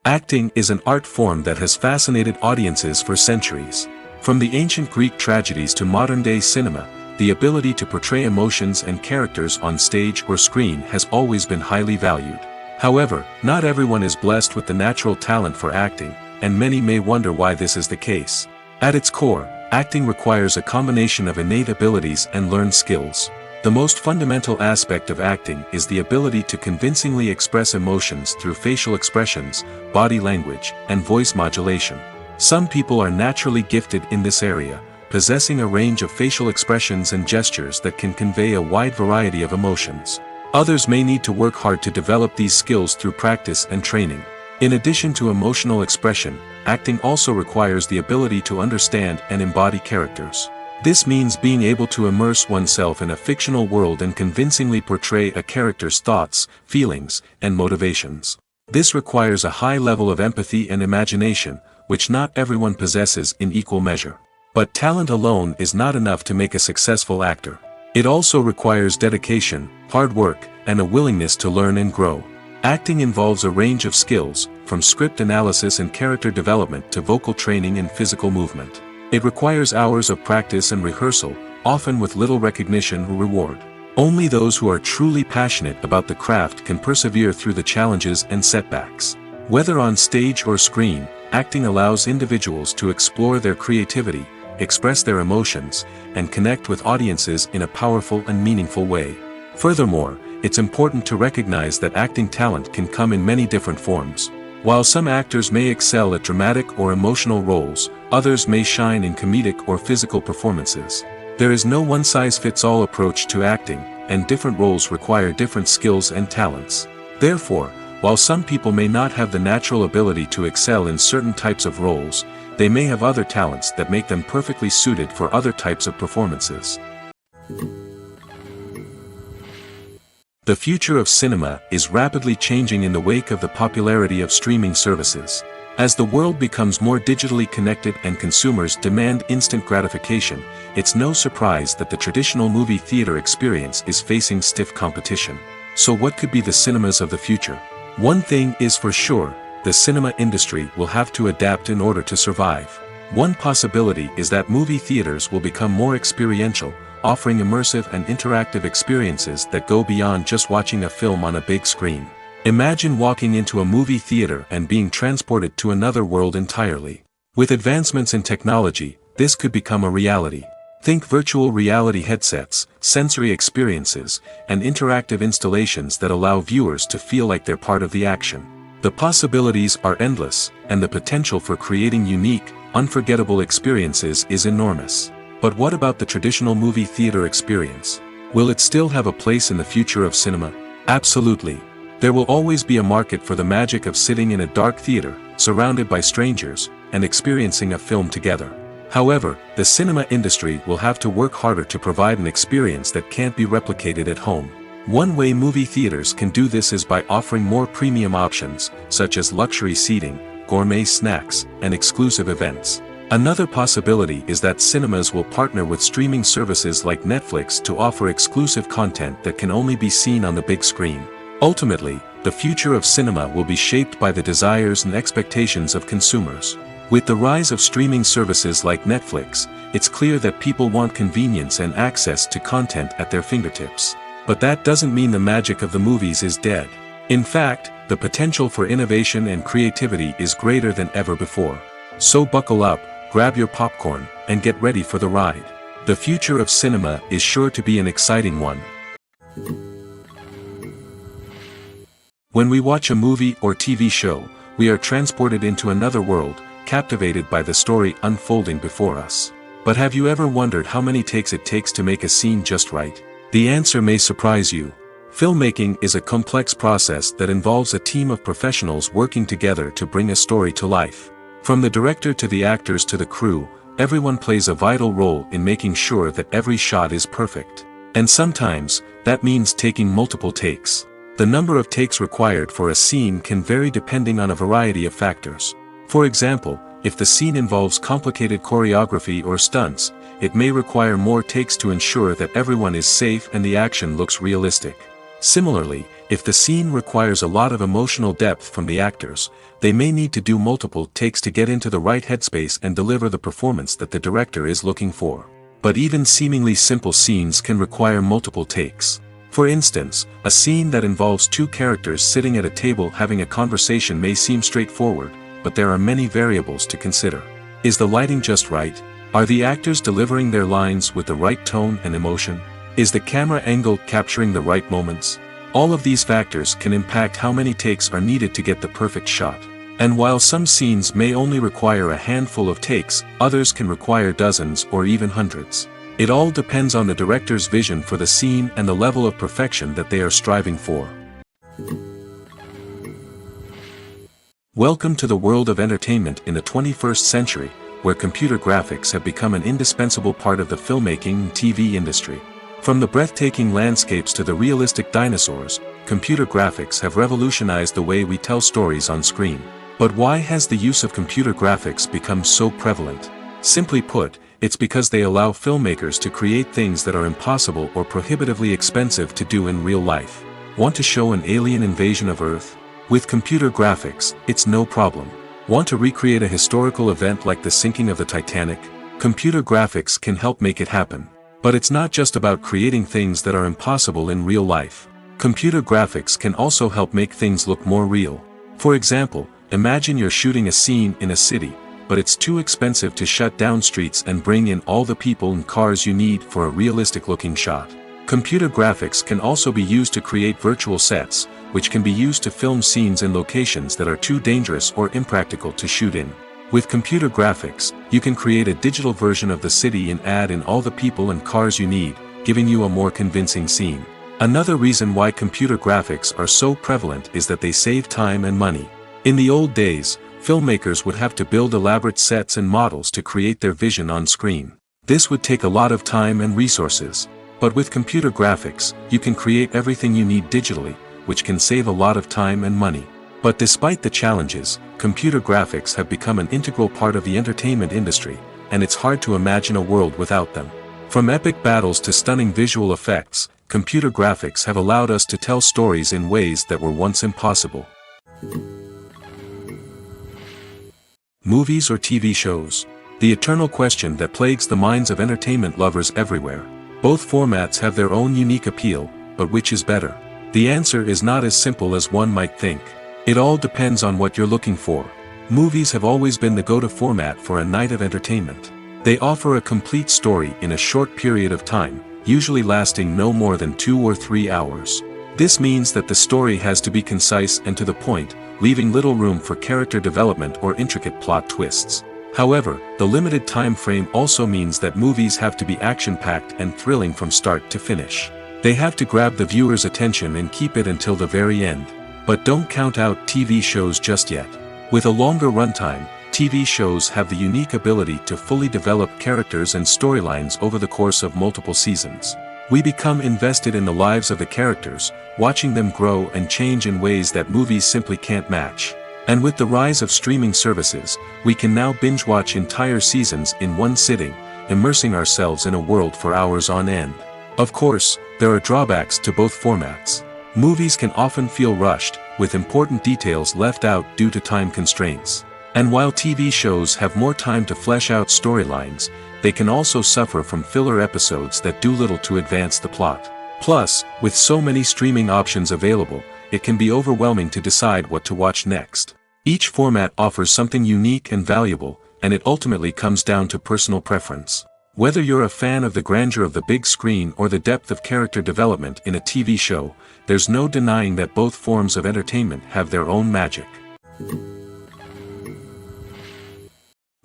Acting is an art form that has fascinated audiences for centuries. From the ancient Greek tragedies to modern-day cinema, the ability to portray emotions and characters on stage or screen has always been highly valued. However, not everyone is blessed with the natural talent for acting, and many may wonder why this is the case. At its core, acting requires a combination of innate abilities and learned skills. The most fundamental aspect of acting is the ability to convincingly express emotions through facial expressions, body language, and voice modulation. Some people are naturally gifted in this area, possessing a range of facial expressions and gestures that can convey a wide variety of emotions. Others may need to work hard to develop these skills through practice and training. In addition to emotional expression, acting also requires the ability to understand and embody characters. This means being able to immerse oneself in a fictional world and convincingly portray a character's thoughts, feelings, and motivations. This requires a high level of empathy and imagination, which not everyone possesses in equal measure. But talent alone is not enough to make a successful actor. It also requires dedication, hard work, and a willingness to learn and grow. Acting involves a range of skills, from script analysis and character development to vocal training and physical movement. It requires hours of practice and rehearsal, often with little recognition or reward. Only those who are truly passionate about the craft can persevere through the challenges and setbacks. Whether on stage or screen, acting allows individuals to explore their creativity, express their emotions, and connect with audiences in a powerful and meaningful way. Furthermore, it's important to recognize that acting talent can come in many different forms. While some actors may excel at dramatic or emotional roles, others may shine in comedic or physical performances. There is no one-size-fits-all approach to acting, and different roles require different skills and talents. Therefore, while some people may not have the natural ability to excel in certain types of roles, they may have other talents that make them perfectly suited for other types of performances. The future of cinema is rapidly changing in the wake of the popularity of streaming services. As the world becomes more digitally connected and consumers demand instant gratification, it's no surprise that the traditional movie theater experience is facing stiff competition. So what could be the cinemas of the future? One thing is for sure, the cinema industry will have to adapt in order to survive. One possibility is that movie theaters will become more experiential, offering immersive and interactive experiences that go beyond just watching a film on a big screen. Imagine walking into a movie theater and being transported to another world entirely. With advancements in technology, this could become a reality. Think virtual reality headsets, sensory experiences, and interactive installations that allow viewers to feel like they're part of the action. The possibilities are endless, and the potential for creating unique, unforgettable experiences is enormous. But what about the traditional movie theater experience? Will it still have a place in the future of cinema? Absolutely. There will always be a market for the magic of sitting in a dark theater, surrounded by strangers, and experiencing a film together. However, the cinema industry will have to work harder to provide an experience that can't be replicated at home. One way movie theaters can do this is by offering more premium options, such as luxury seating, gourmet snacks, and exclusive events. Another possibility is that cinemas will partner with streaming services like Netflix to offer exclusive content that can only be seen on the big screen. Ultimately, the future of cinema will be shaped by the desires and expectations of consumers. With the rise of streaming services like Netflix, it's clear that people want convenience and access to content at their fingertips. But that doesn't mean the magic of the movies is dead. In fact, the potential for innovation and creativity is greater than ever before. So buckle up, grab your popcorn, and get ready for the ride. The future of cinema is sure to be an exciting one. When we watch a movie or TV show, we are transported into another world, captivated by the story unfolding before us. But have you ever wondered how many takes it takes to make a scene just right? The answer may surprise you. Filmmaking is a complex process that involves a team of professionals working together to bring a story to life. From the director to the actors to the crew, everyone plays a vital role in making sure that every shot is perfect. And sometimes, that means taking multiple takes. The number of takes required for a scene can vary depending on a variety of factors. For example, if the scene involves complicated choreography or stunts, it may require more takes to ensure that everyone is safe and the action looks realistic. Similarly, if the scene requires a lot of emotional depth from the actors, they may need to do multiple takes to get into the right headspace and deliver the performance that the director is looking for. But even seemingly simple scenes can require multiple takes. For instance, a scene that involves two characters sitting at a table having a conversation may seem straightforward, but there are many variables to consider. Is the lighting just right? Are the actors delivering their lines with the right tone and emotion? Is the camera angle capturing the right moments? All of these factors can impact how many takes are needed to get the perfect shot. And while some scenes may only require a handful of takes, others can require dozens or even hundreds. It all depends on the director's vision for the scene and the level of perfection that they are striving for. Welcome to the world of entertainment in the 21st century, where computer graphics have become an indispensable part of the filmmaking and TV industry. From the breathtaking landscapes to the realistic dinosaurs, computer graphics have revolutionized the way we tell stories on screen. But why has the use of computer graphics become so prevalent? Simply put, it's because they allow filmmakers to create things that are impossible or prohibitively expensive to do in real life. Want to show an alien invasion of Earth? With computer graphics, it's no problem. Want to recreate a historical event like the sinking of the Titanic? Computer graphics can help make it happen. But it's not just about creating things that are impossible in real life. Computer graphics can also help make things look more real. For example, imagine you're shooting a scene in a city, but it's too expensive to shut down streets and bring in all the people and cars you need for a realistic-looking shot. Computer graphics can also be used to create virtual sets, which can be used to film scenes in locations that are too dangerous or impractical to shoot in. With computer graphics, you can create a digital version of the city and add in all the people and cars you need, giving you a more convincing scene. Another reason why computer graphics are so prevalent is that they save time and money. In the old days, filmmakers would have to build elaborate sets and models to create their vision on screen. This would take a lot of time and resources. But with computer graphics, you can create everything you need digitally, which can save a lot of time and money. But despite the challenges, computer graphics have become an integral part of the entertainment industry, and it's hard to imagine a world without them. From epic battles to stunning visual effects, computer graphics have allowed us to tell stories in ways that were once impossible. Movies or TV shows? The eternal question that plagues the minds of entertainment lovers everywhere. Both formats have their own unique appeal, but which is better? The answer is not as simple as one might think. It all depends on what you're looking for. Movies have always been the go-to format for a night of entertainment. They offer a complete story in a short period of time, usually lasting no more than 2 or 3 hours. This means that the story has to be concise and to the point, leaving little room for character development or intricate plot twists. However, the limited time frame also means that movies have to be action-packed and thrilling from start to finish. They have to grab the viewer's attention and keep it until the very end. But don't count out TV shows just yet. With a longer runtime, TV shows have the unique ability to fully develop characters and storylines over the course of multiple seasons. We become invested in the lives of the characters, watching them grow and change in ways that movies simply can't match. And with the rise of streaming services, we can now binge-watch entire seasons in one sitting, immersing ourselves in a world for hours on end. Of course, there are drawbacks to both formats. Movies can often feel rushed, with important details left out due to time constraints. And while TV shows have more time to flesh out storylines, they can also suffer from filler episodes that do little to advance the plot. Plus, with so many streaming options available, it can be overwhelming to decide what to watch next. Each format offers something unique and valuable, and it ultimately comes down to personal preference. Whether you're a fan of the grandeur of the big screen or the depth of character development in a TV show, there's no denying that both forms of entertainment have their own magic.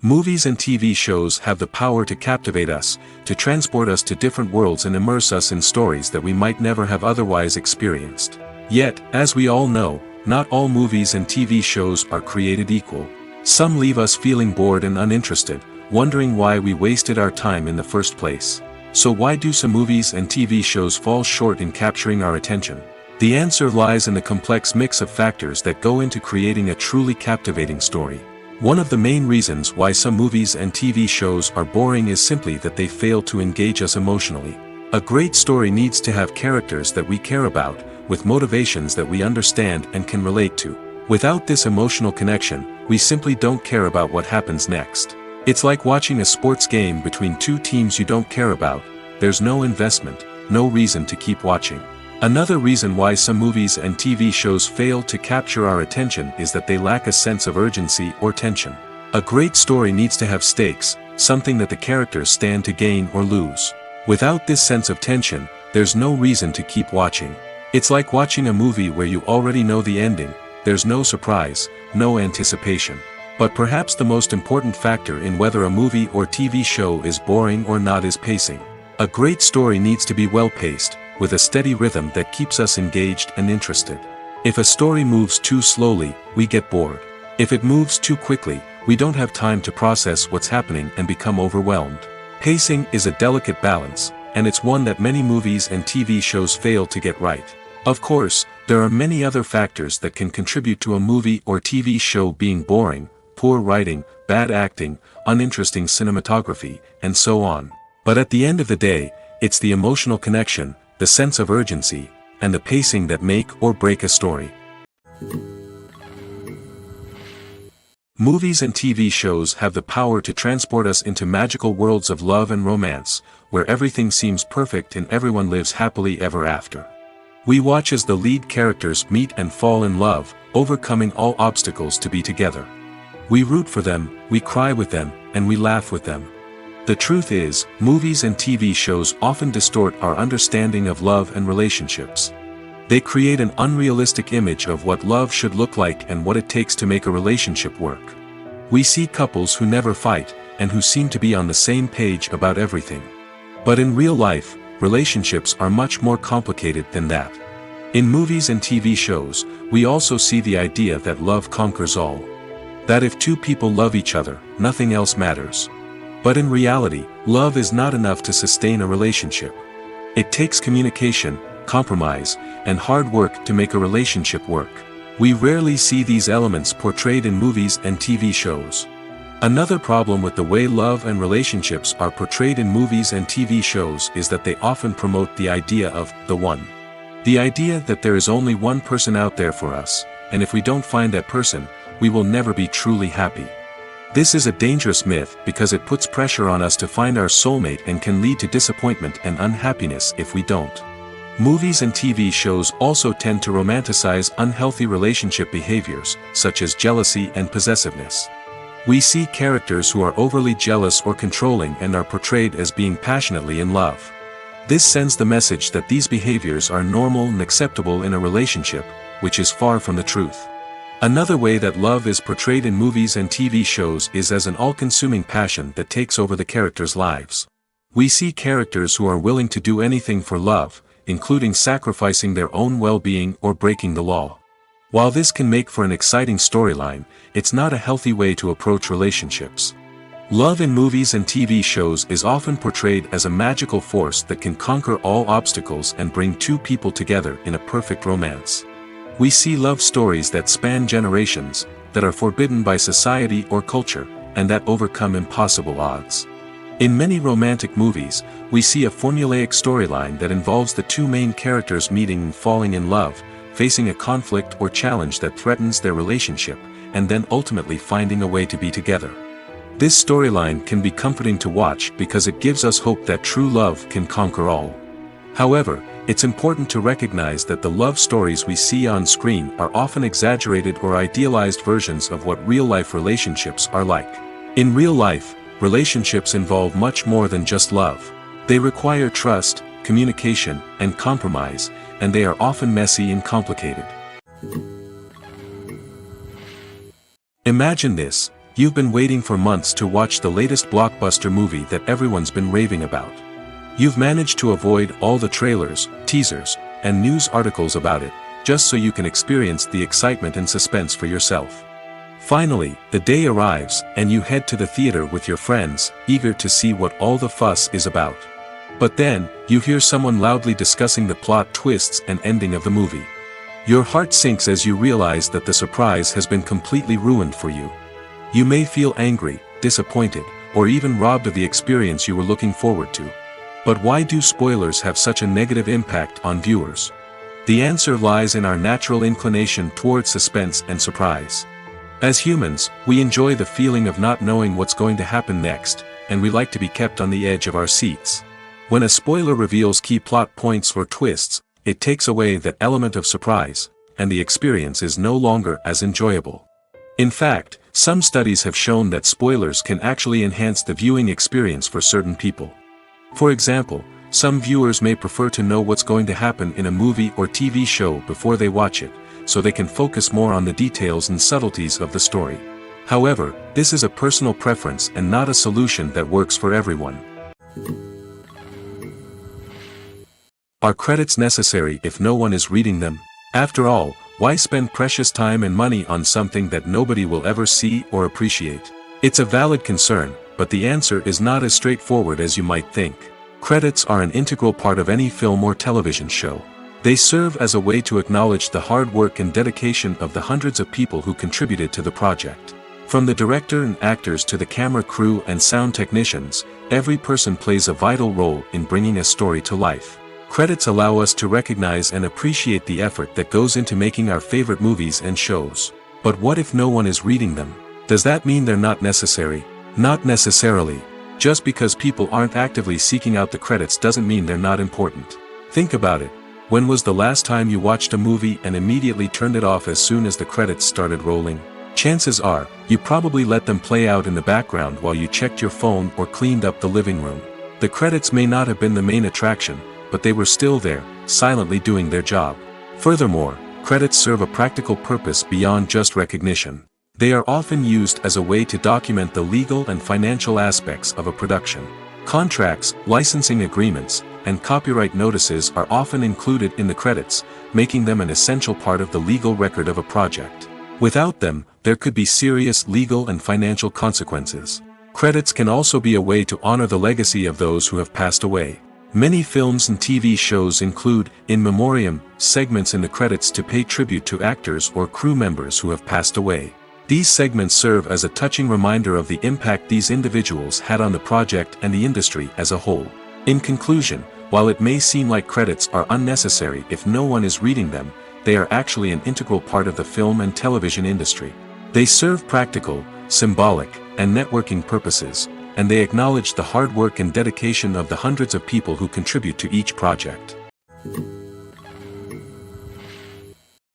Movies and TV shows have the power to captivate us, to transport us to different worlds and immerse us in stories that we might never have otherwise experienced. Yet, as we all know, not all movies and TV shows are created equal. Some leave us feeling bored and uninterested, wondering why we wasted our time in the first place. So why do some movies and TV shows fall short in capturing our attention? The answer lies in the complex mix of factors that go into creating a truly captivating story. One of the main reasons why some movies and TV shows are boring is simply that they fail to engage us emotionally. A great story needs to have characters that we care about, with motivations that we understand and can relate to. Without this emotional connection, we simply don't care about what happens next. It's like watching a sports game between two teams you don't care about. There's no investment, no reason to keep watching. Another reason why some movies and TV shows fail to capture our attention is that they lack a sense of urgency or tension. A great story needs to have stakes, something that the characters stand to gain or lose. Without this sense of tension, there's no reason to keep watching. It's like watching a movie where you already know the ending. There's no surprise, no anticipation. But perhaps the most important factor in whether a movie or TV show is boring or not is pacing. A great story needs to be well-paced, with a steady rhythm that keeps us engaged and interested. If a story moves too slowly, we get bored. If it moves too quickly, we don't have time to process what's happening and become overwhelmed. Pacing is a delicate balance, and it's one that many movies and TV shows fail to get right. Of course, there are many other factors that can contribute to a movie or TV show being boring: poor writing, bad acting, uninteresting cinematography, and so on. But at the end of the day, it's the emotional connection, the sense of urgency, and the pacing that make or break a story. Movies and TV shows have the power to transport us into magical worlds of love and romance, where everything seems perfect and everyone lives happily ever after. We watch as the lead characters meet and fall in love, overcoming all obstacles to be together. We root for them, we cry with them, and we laugh with them. The truth is, movies and TV shows often distort our understanding of love and relationships. They create an unrealistic image of what love should look like and what it takes to make a relationship work. We see couples who never fight, and who seem to be on the same page about everything. But in real life, relationships are much more complicated than that. In movies and TV shows, we also see the idea that love conquers all. That if two people love each other, nothing else matters. But in reality, love is not enough to sustain a relationship. It takes communication, compromise, and hard work to make a relationship work. We rarely see these elements portrayed in movies and TV shows. Another problem with the way love and relationships are portrayed in movies and TV shows is that they often promote the idea of the one. The idea that there is only one person out there for us, and if we don't find that person, we will never be truly happy. This is a dangerous myth because it puts pressure on us to find our soulmate and can lead to disappointment and unhappiness if we don't. Movies and TV shows also tend to romanticize unhealthy relationship behaviors, such as jealousy and possessiveness. We see characters who are overly jealous or controlling and are portrayed as being passionately in love. This sends the message that these behaviors are normal and acceptable in a relationship, which is far from the truth. Another way that love is portrayed in movies and TV shows is as an all-consuming passion that takes over the characters' lives. We see characters who are willing to do anything for love, including sacrificing their own well-being or breaking the law. While this can make for an exciting storyline, it's not a healthy way to approach relationships. Love in movies and TV shows is often portrayed as a magical force that can conquer all obstacles and bring two people together in a perfect romance. We see love stories that span generations, that are forbidden by society or culture, and that overcome impossible odds. In many romantic movies, we see a formulaic storyline that involves the two main characters meeting and falling in love, facing a conflict or challenge that threatens their relationship, and then ultimately finding a way to be together. This storyline can be comforting to watch because it gives us hope that true love can conquer all. However, it's important to recognize that the love stories we see on screen are often exaggerated or idealized versions of what real-life relationships are like. In real life, relationships involve much more than just love. They require trust, communication, and compromise, and they are often messy and complicated. Imagine this: you've been waiting for months to watch the latest blockbuster movie that everyone's been raving about. You've managed to avoid all the trailers, teasers, and news articles about it, just so you can experience the excitement and suspense for yourself. Finally, the day arrives, and you head to the theater with your friends, eager to see what all the fuss is about. But then, you hear someone loudly discussing the plot twists and ending of the movie. Your heart sinks as you realize that the surprise has been completely ruined for you. You may feel angry, disappointed, or even robbed of the experience you were looking forward to. But why do spoilers have such a negative impact on viewers? The answer lies in our natural inclination toward suspense and surprise. As humans, we enjoy the feeling of not knowing what's going to happen next, and we like to be kept on the edge of our seats. When a spoiler reveals key plot points or twists, it takes away that element of surprise, and the experience is no longer as enjoyable. In fact, some studies have shown that spoilers can actually enhance the viewing experience for certain people. For example, some viewers may prefer to know what's going to happen in a movie or TV show before they watch it, so they can focus more on the details and subtleties of the story. However, this is a personal preference and not a solution that works for everyone. Are credits necessary if no one is reading them? After all, why spend precious time and money on something that nobody will ever see or appreciate? It's a valid concern, but the answer is not as straightforward as you might think. Credits are an integral part of any film or television show. They serve as a way to acknowledge the hard work and dedication of the hundreds of people who contributed to the project. From the director and actors to the camera crew and sound technicians, every person plays a vital role in bringing a story to life. Credits allow us to recognize and appreciate the effort that goes into making our favorite movies and shows. But what if no one is reading them? Does that mean they're not necessary? Not necessarily. Just because people aren't actively seeking out the credits doesn't mean they're not important. Think about it. When was the last time you watched a movie and immediately turned it off as soon as the credits started rolling? Chances are, you probably let them play out in the background while you checked your phone or cleaned up the living room. The credits may not have been the main attraction, but they were still there, silently doing their job. Furthermore, credits serve a practical purpose beyond just recognition. They are often used as a way to document the legal and financial aspects of a production. Contracts, licensing agreements, and copyright notices are often included in the credits, making them an essential part of the legal record of a project. Without them, there could be serious legal and financial consequences. Credits can also be a way to honor the legacy of those who have passed away. Many films and TV shows include, in memoriam, segments in the credits to pay tribute to actors or crew members who have passed away. These segments serve as a touching reminder of the impact these individuals had on the project and the industry as a whole. In conclusion, while it may seem like credits are unnecessary if no one is reading them, they are actually an integral part of the film and television industry. They serve practical, symbolic, and networking purposes, and they acknowledge the hard work and dedication of the hundreds of people who contribute to each project.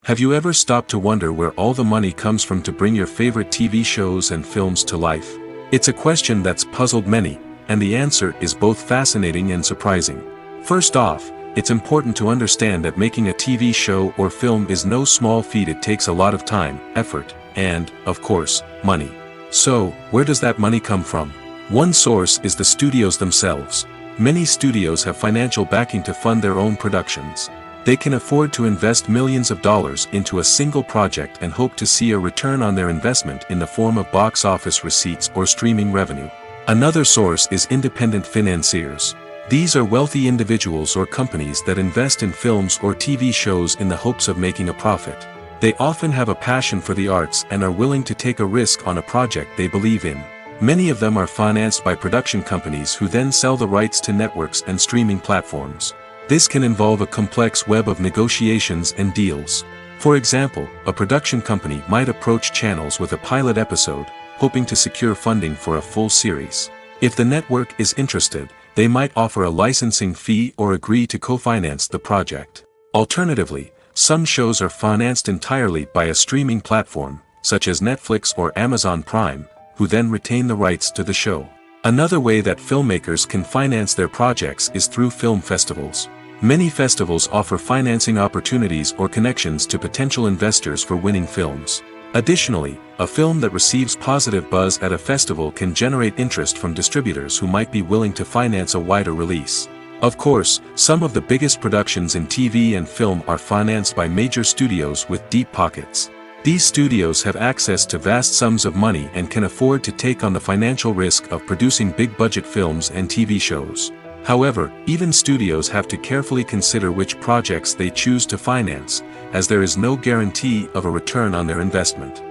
Have you ever stopped to wonder where all the money comes from to bring your favorite TV shows and films to life? It's a question that's puzzled many, and the answer is both fascinating and surprising. First off, it's important to understand that making a TV show or film is no small feat. It takes a lot of time, effort, and, of course, money. So, where does that money come from? One source is the studios themselves. Many studios have financial backing to fund their own productions. They can afford to invest millions of dollars into a single project and hope to see a return on their investment in the form of box office receipts or streaming revenue. Another source is independent financiers. These are wealthy individuals or companies that invest in films or TV shows in the hopes of making a profit. They often have a passion for the arts and are willing to take a risk on a project they believe in. Many of them are financed by production companies who then sell the rights to networks and streaming platforms. This can involve a complex web of negotiations and deals. For example, a production company might approach channels with a pilot episode, hoping to secure funding for a full series. If the network is interested, they might offer a licensing fee or agree to co-finance the project. Alternatively, some shows are financed entirely by a streaming platform, such as Netflix or Amazon Prime, who then retain the rights to the show. Another way that filmmakers can finance their projects is through film festivals. Many festivals offer financing opportunities or connections to potential investors for winning films. Additionally, a film that receives positive buzz at a festival can generate interest from distributors who might be willing to finance a wider release. Of course, some of the biggest productions in TV and film are financed by major studios with deep pockets. These studios have access to vast sums of money and can afford to take on the financial risk of producing big-budget films and TV shows. However, even studios have to carefully consider which projects they choose to finance, as there is no guarantee of a return on their investment.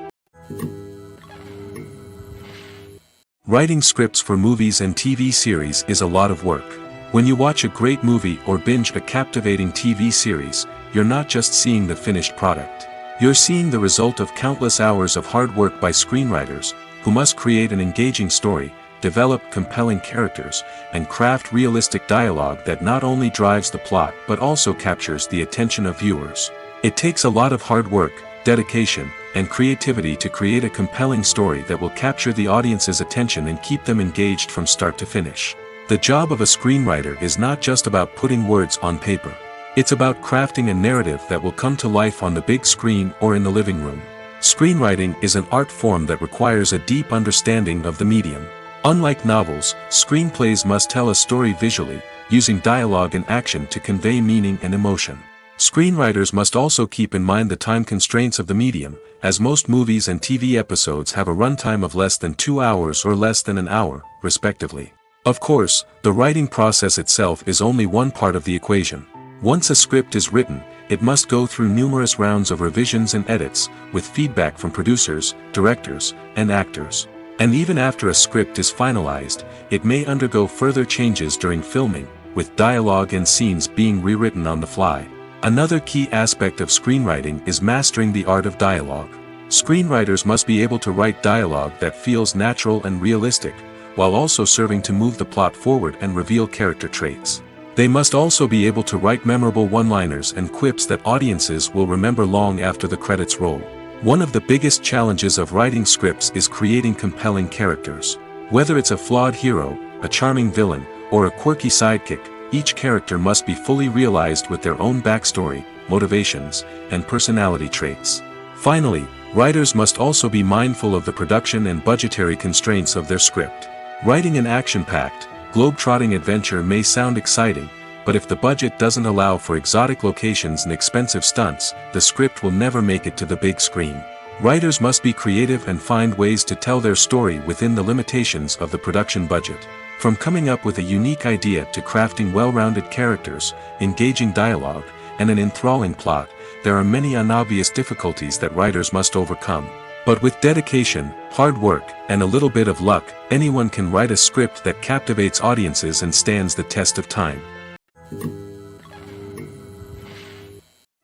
Writing scripts for movies and TV series is a lot of work. When you watch a great movie or binge a captivating TV series, you're not just seeing the finished product. You're seeing the result of countless hours of hard work by screenwriters, who must create an engaging story, develop compelling characters, and craft realistic dialogue that not only drives the plot but also captures the attention of viewers. It takes a lot of hard work, dedication, and creativity to create a compelling story that will capture the audience's attention and keep them engaged from start to finish. The job of a screenwriter is not just about putting words on paper. It's about crafting a narrative that will come to life on the big screen or in the living room. Screenwriting is an art form that requires a deep understanding of the medium. Unlike novels, screenplays must tell a story visually, using dialogue and action to convey meaning and emotion. Screenwriters must also keep in mind the time constraints of the medium, as most movies and TV episodes have a runtime of less than 2 hours or less than an hour, respectively. Of course, the writing process itself is only one part of the equation. Once a script is written, it must go through numerous rounds of revisions and edits, with feedback from producers, directors, and actors. And even after a script is finalized, it may undergo further changes during filming, with dialogue and scenes being rewritten on the fly. Another key aspect of screenwriting is mastering the art of dialogue. Screenwriters must be able to write dialogue that feels natural and realistic, while also serving to move the plot forward and reveal character traits. They must also be able to write memorable one-liners and quips that audiences will remember long after the credits roll. One of the biggest challenges of writing scripts is creating compelling characters. Whether it's a flawed hero, a charming villain, or a quirky sidekick, each character must be fully realized with their own backstory, motivations, and personality traits. Finally, writers must also be mindful of the production and budgetary constraints of their script. Writing an action-packed, globe-trotting adventure may sound exciting, but if the budget doesn't allow for exotic locations and expensive stunts, the script will never make it to the big screen. Writers must be creative and find ways to tell their story within the limitations of the production budget. From coming up with a unique idea to crafting well-rounded characters, engaging dialogue, and an enthralling plot, there are many unobvious difficulties that writers must overcome. But with dedication, hard work, and a little bit of luck, anyone can write a script that captivates audiences and stands the test of time.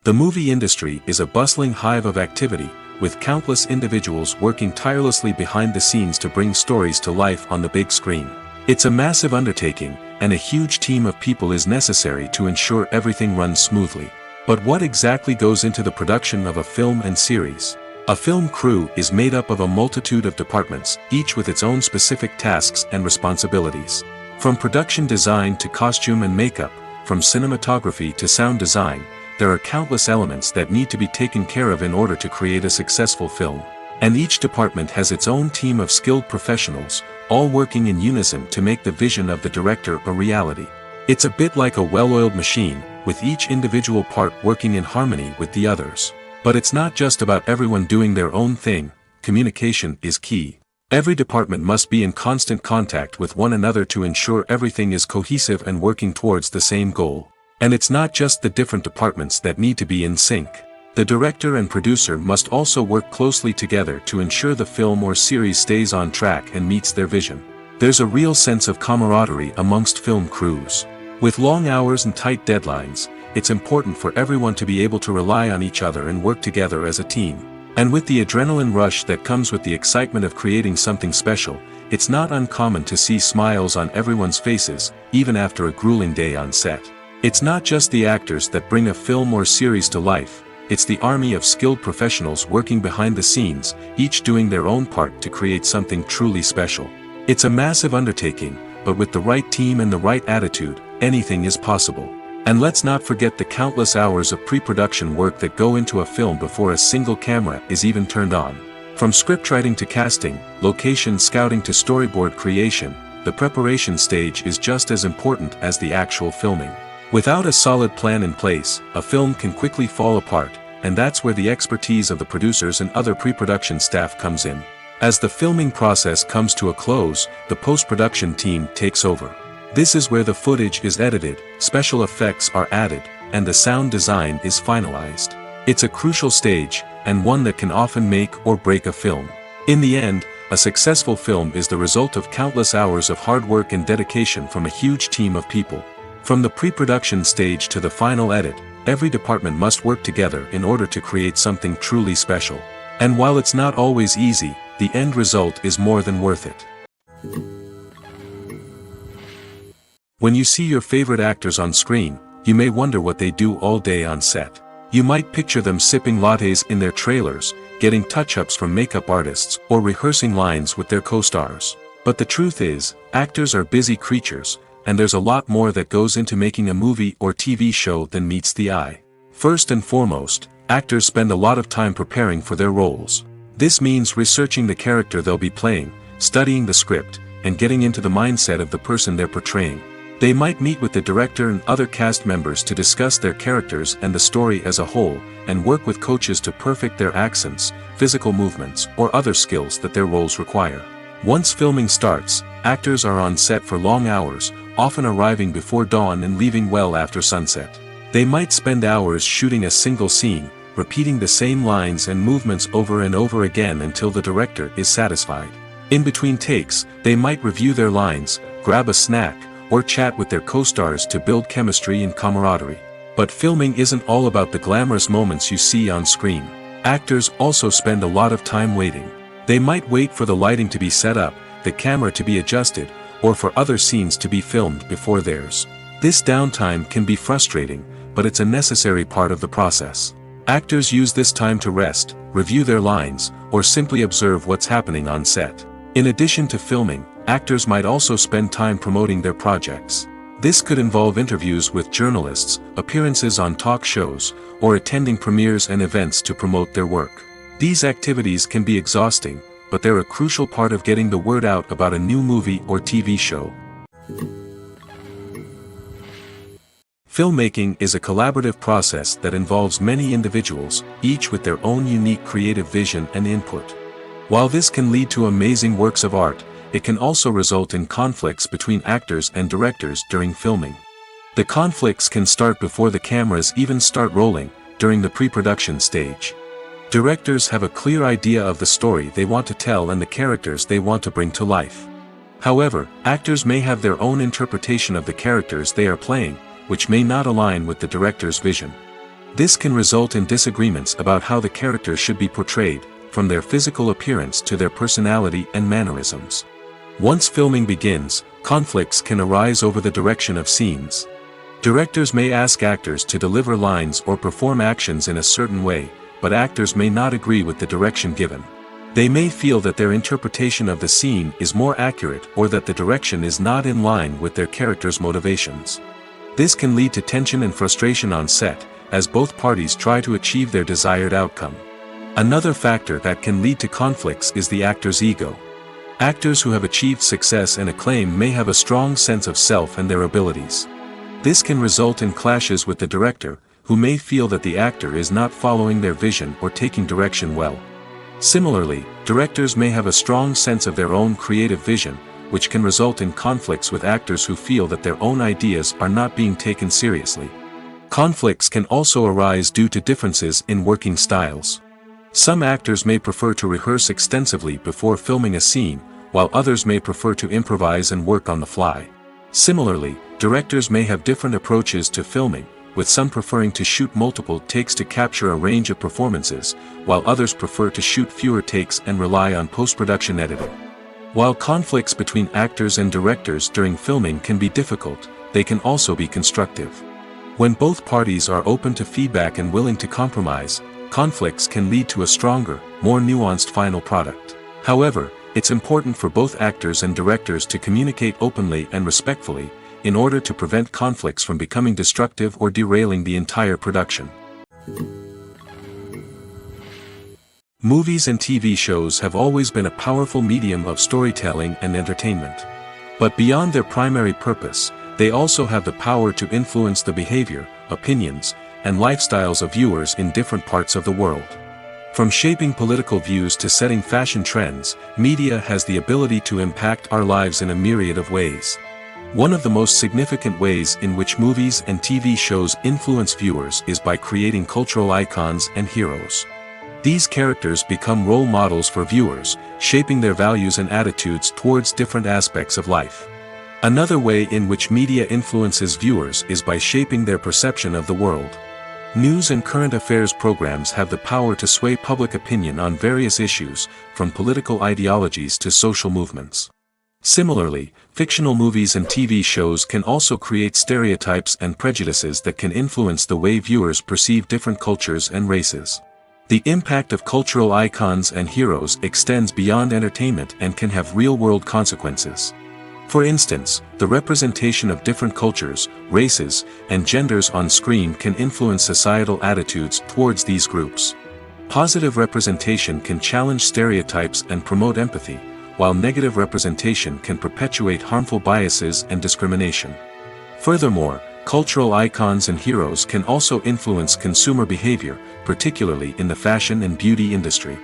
The movie industry is a bustling hive of activity, with countless individuals working tirelessly behind the scenes to bring stories to life on the big screen. It's a massive undertaking, and a huge team of people is necessary to ensure everything runs smoothly. But what exactly goes into the production of a film and series? A film crew is made up of a multitude of departments, each with its own specific tasks and responsibilities. From production design to costume and makeup, from cinematography to sound design, there are countless elements that need to be taken care of in order to create a successful film. And each department has its own team of skilled professionals, all working in unison to make the vision of the director a reality. It's a bit like a well-oiled machine, with each individual part working in harmony with the others. But it's not just about everyone doing their own thing. Communication is key. Every department must be in constant contact with one another to ensure everything is cohesive and working towards the same goal. And it's not just the different departments that need to be in sync. The director and producer must also work closely together to ensure the film or series stays on track and meets their vision. There's a real sense of camaraderie amongst film crews. With long hours and tight deadlines, it's important for everyone to be able to rely on each other and work together as a team. And with the adrenaline rush that comes with the excitement of creating something special, it's not uncommon to see smiles on everyone's faces, even after a grueling day on set. It's not just the actors that bring a film or series to life, it's the army of skilled professionals working behind the scenes, each doing their own part to create something truly special. It's a massive undertaking, but with the right team and the right attitude, anything is possible. And let's not forget the countless hours of pre-production work that go into a film before a single camera is even turned on. From scriptwriting to casting, location scouting to storyboard creation, the preparation stage is just as important as the actual filming. Without a solid plan in place, a film can quickly fall apart, and that's where the expertise of the producers and other pre-production staff comes in. As the filming process comes to a close, the post-production team takes over. This is where the footage is edited, special effects are added, and the sound design is finalized. It's a crucial stage, and one that can often make or break a film. In the end, a successful film is the result of countless hours of hard work and dedication from a huge team of people. From the pre-production stage to the final edit, every department must work together in order to create something truly special. And while it's not always easy, the end result is more than worth it. When you see your favorite actors on screen, you may wonder what they do all day on set. You might picture them sipping lattes in their trailers, getting touch-ups from makeup artists, or rehearsing lines with their co-stars. But the truth is, actors are busy creatures, and there's a lot more that goes into making a movie or TV show than meets the eye. First and foremost, actors spend a lot of time preparing for their roles. This means researching the character they'll be playing, studying the script, and getting into the mindset of the person they're portraying. They might meet with the director and other cast members to discuss their characters and the story as a whole, and work with coaches to perfect their accents, physical movements, or other skills that their roles require. Once filming starts, actors are on set for long hours, often arriving before dawn and leaving well after sunset. They might spend hours shooting a single scene, repeating the same lines and movements over and over again until the director is satisfied. In between takes, they might review their lines, grab a snack, or chat with their co-stars to build chemistry and camaraderie. But filming isn't all about the glamorous moments you see on screen. Actors also spend a lot of time waiting. They might wait for the lighting to be set up, the camera to be adjusted, or for other scenes to be filmed before theirs. This downtime can be frustrating, but it's a necessary part of the process. Actors use this time to rest, review their lines, or simply observe what's happening on set. In addition to filming, actors might also spend time promoting their projects. This could involve interviews with journalists, appearances on talk shows, or attending premieres and events to promote their work. These activities can be exhausting, but they're a crucial part of getting the word out about a new movie or TV show. Filmmaking is a collaborative process that involves many individuals, each with their own unique creative vision and input. While this can lead to amazing works of art, it can also result in conflicts between actors and directors during filming. The conflicts can start before the cameras even start rolling, during the pre-production stage. Directors have a clear idea of the story they want to tell and the characters they want to bring to life. However, actors may have their own interpretation of the characters they are playing, which may not align with the director's vision. This can result in disagreements about how the characters should be portrayed, from their physical appearance to their personality and mannerisms. Once filming begins, conflicts can arise over the direction of scenes. Directors may ask actors to deliver lines or perform actions in a certain way, but actors may not agree with the direction given. They may feel that their interpretation of the scene is more accurate or that the direction is not in line with their character's motivations. This can lead to tension and frustration on set, as both parties try to achieve their desired outcome. Another factor that can lead to conflicts is the actor's ego. Actors who have achieved success and acclaim may have a strong sense of self and their abilities. This can result in clashes with the director, who may feel that the actor is not following their vision or taking direction well. Similarly, directors may have a strong sense of their own creative vision, which can result in conflicts with actors who feel that their own ideas are not being taken seriously. Conflicts can also arise due to differences in working styles. Some actors may prefer to rehearse extensively before filming a scene, while others may prefer to improvise and work on the fly. Similarly, Directors may have different approaches to filming, with some preferring to shoot multiple takes to capture a range of performances, while others prefer to shoot fewer takes and rely on post-production editing. While conflicts between actors and directors during filming can be difficult, they can also be constructive. When both parties are open to feedback and willing to compromise, conflicts can lead to a stronger, more nuanced final product. However, it's important for both actors and directors to communicate openly and respectfully, in order to prevent conflicts from becoming destructive or derailing the entire production. Movies and TV shows have always been a powerful medium of storytelling and entertainment. But beyond their primary purpose, they also have the power to influence the behavior, opinions, and lifestyles of viewers in different parts of the world. From shaping political views to setting fashion trends, media has the ability to impact our lives in a myriad of ways. One of the most significant ways in which movies and TV shows influence viewers is by creating cultural icons and heroes. These characters become role models for viewers, shaping their values and attitudes towards different aspects of life. Another way in which media influences viewers is by shaping their perception of the world. News and current affairs programs have the power to sway public opinion on various issues, from political ideologies to social movements. Similarly, fictional movies and TV shows can also create stereotypes and prejudices that can influence the way viewers perceive different cultures and races. The impact of cultural icons and heroes extends beyond entertainment and can have real-world consequences. For instance, the representation of different cultures, races, and genders on screen can influence societal attitudes towards these groups. Positive representation can challenge stereotypes and promote empathy, while negative representation can perpetuate harmful biases and discrimination. Furthermore, cultural icons and heroes can also influence consumer behavior, particularly in the fashion and beauty industry.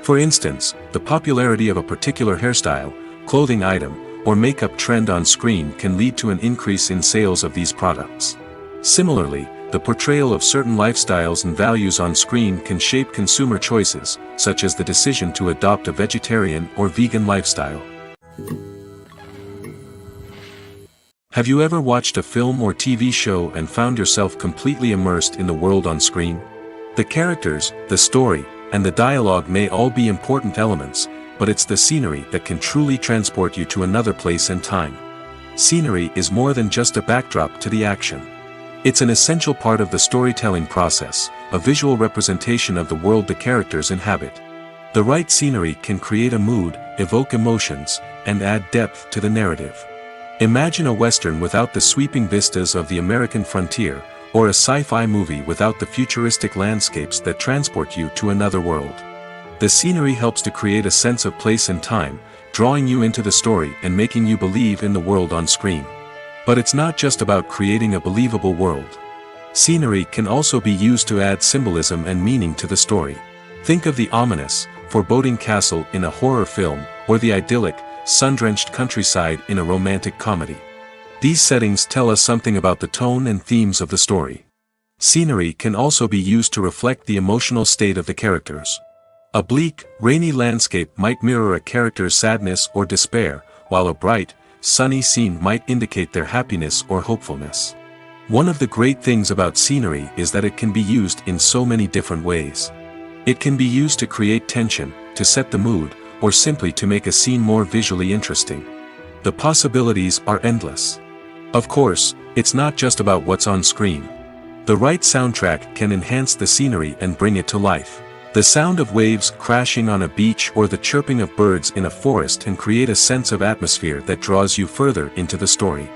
For instance, the popularity of a particular hairstyle, clothing item, or makeup trend on screen can lead to an increase in sales of these products. Similarly, the portrayal of certain lifestyles and values on screen can shape consumer choices, such as the decision to adopt a vegetarian or vegan lifestyle. Have you ever watched a film or TV show and found yourself completely immersed in the world on screen? The characters, the story, and the dialogue may all be important elements, but it's the scenery that can truly transport you to another place and time. Scenery is more than just a backdrop to the action. It's an essential part of the storytelling process, a visual representation of the world the characters inhabit. The right scenery can create a mood, evoke emotions, and add depth to the narrative. Imagine a Western without the sweeping vistas of the American frontier, or a sci-fi movie without the futuristic landscapes that transport you to another world. The scenery helps to create a sense of place and time, drawing you into the story and making you believe in the world on screen. But it's not just about creating a believable world. Scenery can also be used to add symbolism and meaning to the story. Think of the ominous, foreboding castle in a horror film, or the idyllic, sun-drenched countryside in a romantic comedy. These settings tell us something about the tone and themes of the story. Scenery can also be used to reflect the emotional state of the characters. A bleak, rainy landscape might mirror a character's sadness or despair, while a bright, sunny scene might indicate their happiness or hopefulness. One of the great things about scenery is that it can be used in so many different ways. It can be used to create tension, to set the mood, or simply to make a scene more visually interesting. The possibilities are endless. Of course, it's not just about what's on screen. The right soundtrack can enhance the scenery and bring it to life. The sound of waves crashing on a beach or the chirping of birds in a forest can create a sense of atmosphere that draws you further into the story.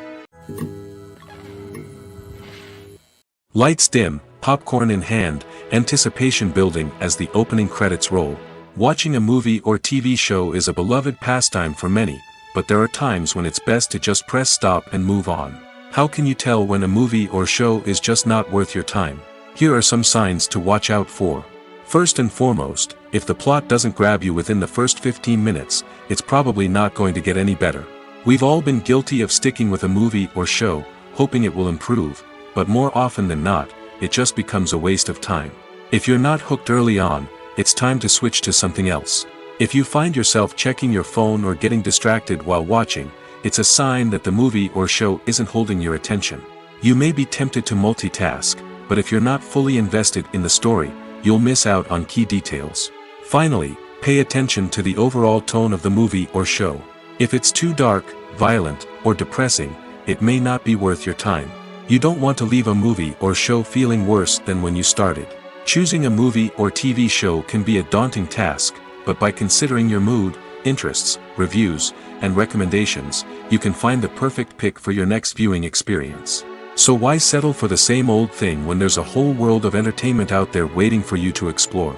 Lights dim, popcorn in hand, anticipation building as the opening credits roll. Watching a movie or TV show is a beloved pastime for many, but there are times when it's best to just press stop and move on. How can you tell when a movie or show is just not worth your time? Here are some signs to watch out for. First and foremost, if the plot doesn't grab you within the first 15 minutes, it's probably not going to get any better. We've all been guilty of sticking with a movie or show, hoping it will improve, but more often than not, it just becomes a waste of time. If you're not hooked early on, it's time to switch to something else. If you find yourself checking your phone or getting distracted while watching, it's a sign that the movie or show isn't holding your attention. You may be tempted to multitask, but if you're not fully invested in the story, you'll miss out on key details. Finally, pay attention to the overall tone of the movie or show. If it's too dark, violent, or depressing, it may not be worth your time. You don't want to leave a movie or show feeling worse than when you started. Choosing a movie or TV show can be a daunting task, but by considering your mood, interests, reviews, and recommendations, you can find the perfect pick for your next viewing experience. So why settle for the same old thing when there's a whole world of entertainment out there waiting for you to explore?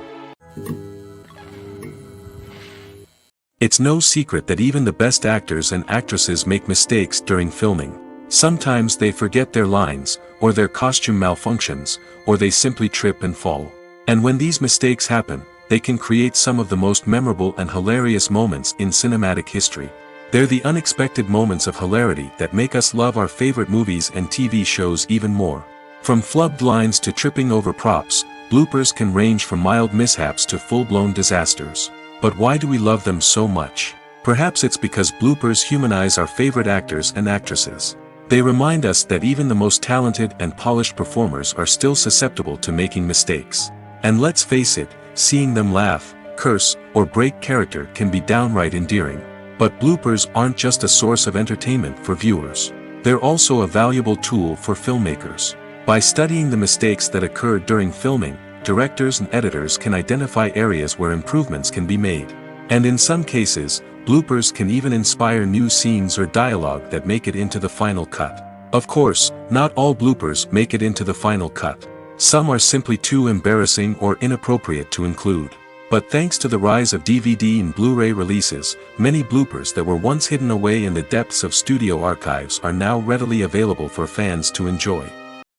It's no secret that even the best actors and actresses make mistakes during filming. Sometimes they forget their lines, or their costume malfunctions, or they simply trip and fall. And when these mistakes happen, they can create some of the most memorable and hilarious moments in cinematic history. They're the unexpected moments of hilarity that make us love our favorite movies and TV shows even more. From flubbed lines to tripping over props, bloopers can range from mild mishaps to full-blown disasters. But why do we love them so much? Perhaps it's because bloopers humanize our favorite actors and actresses. They remind us that even the most talented and polished performers are still susceptible to making mistakes. And let's face it, seeing them laugh, curse, or break character can be downright endearing. But bloopers aren't just a source of entertainment for viewers. They're also a valuable tool for filmmakers. By studying the mistakes that occurred during filming, directors and editors can identify areas where improvements can be made. And in some cases, bloopers can even inspire new scenes or dialogue that make it into the final cut. Of course, not all bloopers make it into the final cut. Some are simply too embarrassing or inappropriate to include. But thanks to the rise of DVD and Blu-ray releases, many bloopers that were once hidden away in the depths of studio archives are now readily available for fans to enjoy.